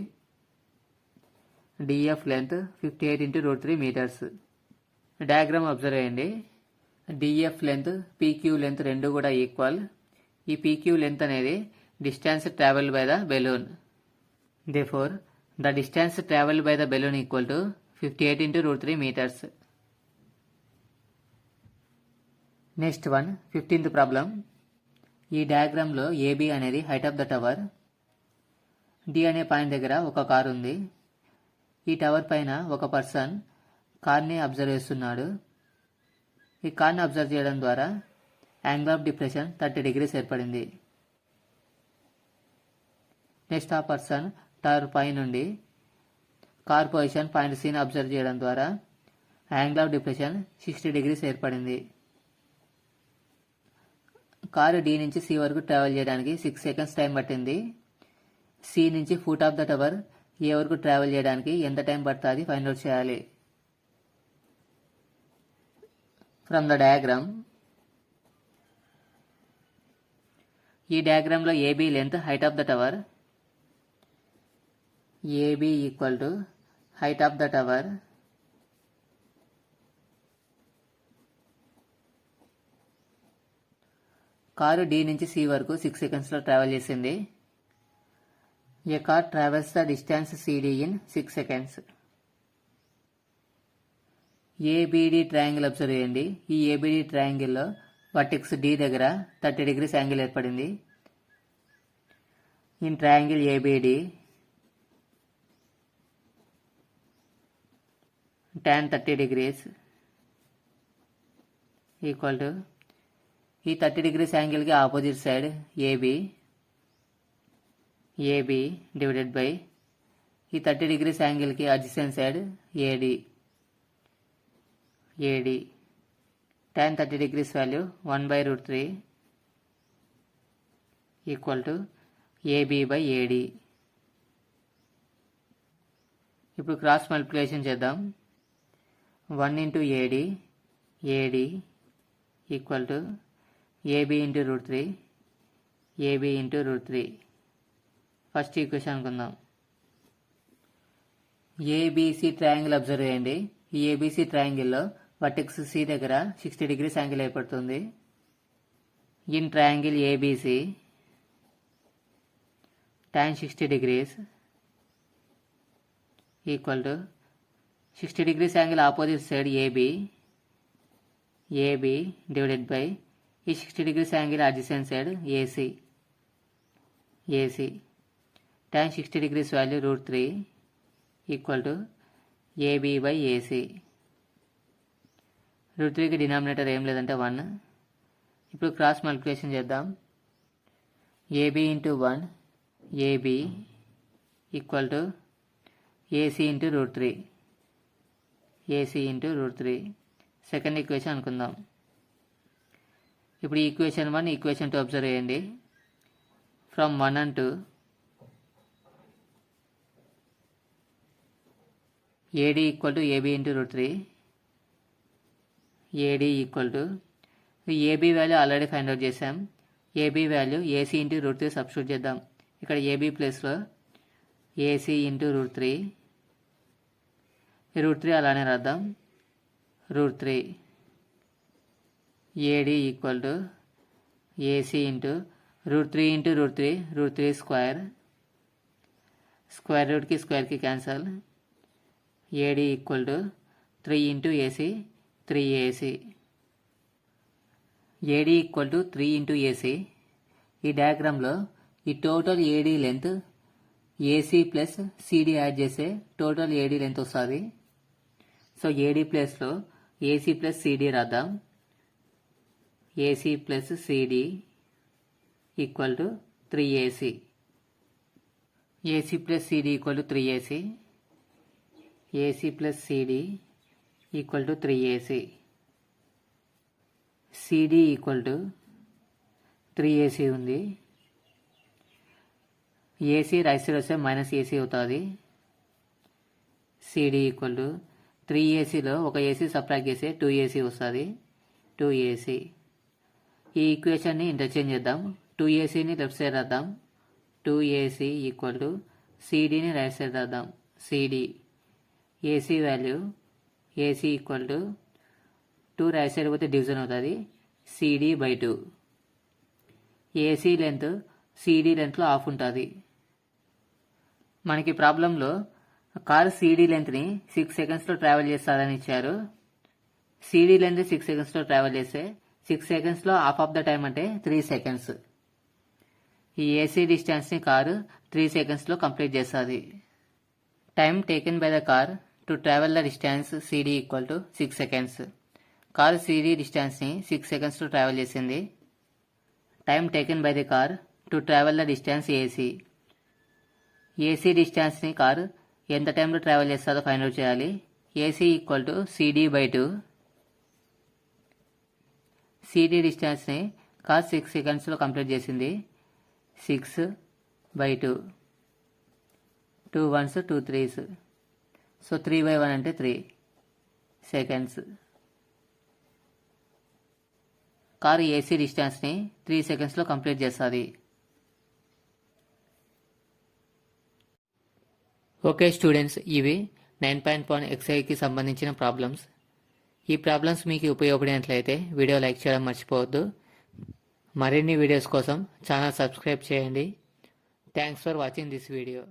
DF length 58 into √3 meters. Diagram observe చేయండి. డిఎఫ్ లెంత్ పీక్యూ లెంత్ రెండు కూడా ఈక్వల్. ఈ పీక్యూ లెంత్ అనేది distance travelled by the balloon. Therefore the distance travelled by the balloon equal to 58 into √3 metres. Next one 15th problem. ఈ డయాగ్రామ్లో AB అనేది height of the tower. D అనే point దగ్గర ఒక కార్ ఉంది. ఈ టవర్ పైన ఒక పర్సన్ కార్ని అబ్జర్వ్ చేస్తున్నాడు. ఈ కార్ని అబ్జర్వ్ చేయడం ద్వారా యాంగిల్ ఆఫ్ డిప్రెషన్ 30 degrees ఏర్పడింది. నెక్స్ట్ ఆ పర్సన్ టవర్ పై నుండి కార్ పొజిషన్ పాయింట్ సిని అబ్జర్వ్ చేయడం ద్వారా యాంగిల్ ఆఫ్ డిప్రెషన్ 60 degrees ఏర్పడింది. కారు డి నుంచి సి వరకు ట్రావెల్ చేయడానికి 6 seconds టైం పట్టింది. సి నుంచి foot of the tower A వరకు ట్రావెల్ చేయడానికి ఎంత టైం పడుతుంది ఫైండ్ అవుట్ చేయాలి. ఫ్రమ్ ద డయాగ్రామ్, ఈ డయాగ్రామ్లో AB length height of the tower. AB equal to height of the tower car D నుంచి సి వరకు 6 seconds ట్రావెల్ చేసింది. A car travels the distance CD in 6 seconds. ABD triangle observe చేయండి. ఈ ABD ట్రయాంగిల్లో vertex D దగ్గర 30 degrees angle ఏర్పడింది. In triangle ABD tan 30 degrees equal to ఈ 30 degrees యాంగిల్కి opposite side AB divided by ఈ 30 degrees యాంగిల్కి adjacent side AD. tan 30 degrees value 1/√3 equal to AB by AD. ఇప్పుడు క్రాస్ మల్టిప్లికేషన్ చేద్దాం. 1 into AD equal to AB into √3 AB into √3. First equation అనుకుందాం. ABC triangle observe చేయండి. ఈ ABC ట్రయాంగిల్లో vertex C దగ్గర 60 degrees angle ఏర్పడుతుంది. In triangle ABC tan 60 degrees equal to 60 degrees angle opposite side AB divided by ఈ 60 degrees angle adjacent side AC tan 60 degrees value √3 equal to AB by AC. √3కి denominator ఏం లేదంటే 1. ఇప్పుడు cross multiplication చేద్దాం. AB into 1 AB equal to AC into √3 AC into √3. Second equation అనుకుందాం. ఇప్పుడు equation 1 equation 2 observe చేయండి. From 1 and 2 AD equal to AB into √3 AD equal to AB value already find out చేసాం. AB value AC into √3 substitute చేద్దాం. ఇక్కడ AB ప్లేస్లో AC into √3 √3 అలానే రాద్దాం. √3 AD equal to AC into √3 into √3 square. Square రూట్కి స్క్వేర్కి cancel. AD equal to 3 into AC 3AC. AD equal to 3 into AC. ఈ డయాగ్రామ్లో ఈ total AD length AC plus CD add చేస్తే టోటల్ ఏడీ లెంత్ వస్తుంది. So AD ప్లేస్లో AC plus CD రాద్దాం. AC plus CD equal to 3AC. AC plus CD equal to 3AC. AC plus CD equal to 3AC. CD equal to 3AC ఉంది. AC right side వస్తే -AC అవుతుంది. CD equal to 3ACలో ఒక AC subtract చేస్తే 2AC వస్తుంది. 2AC. ఈ ఈక్వేషన్ని interchange చేద్దాం. 2ACని left side రాద్దాం. 2AC ఈక్వల్ టు సిడిని రైట్ సైడ్ రాద్దాం. CD AC value AC equal to 2 right side పోతే డివిజన్ అవుతుంది. CD by 2. AC length CD లెంత్లో హాఫ్ ఉంటుంది. మనకి ప్రాబ్లంలో కారు సిడి లెంత్ని 6 secondsలో ట్రావెల్ చేస్తుందని ఇచ్చారు. సిడి లెంత్ 6 secondsలో ట్రావెల్ చేస్తే 6 secondsలో హాఫ్ ఆఫ్ ద టైం అంటే 3 seconds. ఈ ఏసీ డిస్టెన్స్ని కారు 3 secondsలో కంప్లీట్ చేస్తుంది. Time taken by the car to travel the distance CD equal to 6 seconds. Car CD డిస్టెన్స్ని 6 secondsలో ట్రావెల్ చేసింది. Time taken by the car to travel the distance AC. AC డిస్టెన్స్ని car ఎంత టైంలో travel చేస్తుందో find out చేయాలి. AC equal to CD by 2. CD డిస్టెన్స్ని car 6 secondsలో కంప్లీట్ చేసింది. 6 by 2. 2 1s 2 3s. So 3 by 1 అంటే 3 seconds. కారు ఏసీ డిస్టెన్స్ని 3 secondsలో కంప్లీట్ చేస్తుంది. ఓకే స్టూడెంట్స్, ఇవి 9.1 ఎక్సైజ్కి సంబంధించిన ప్రాబ్లమ్స్. ఈ ప్రాబ్లమ్స్ మీకు ఉపయోగపడినట్లయితే వీడియో లైక్ చేయడం మర్చిపోవద్దు. మరిన్ని వీడియోస్ కోసం ఛానల్ సబ్స్క్రైబ్ చేయండి. Thanks for watching this video.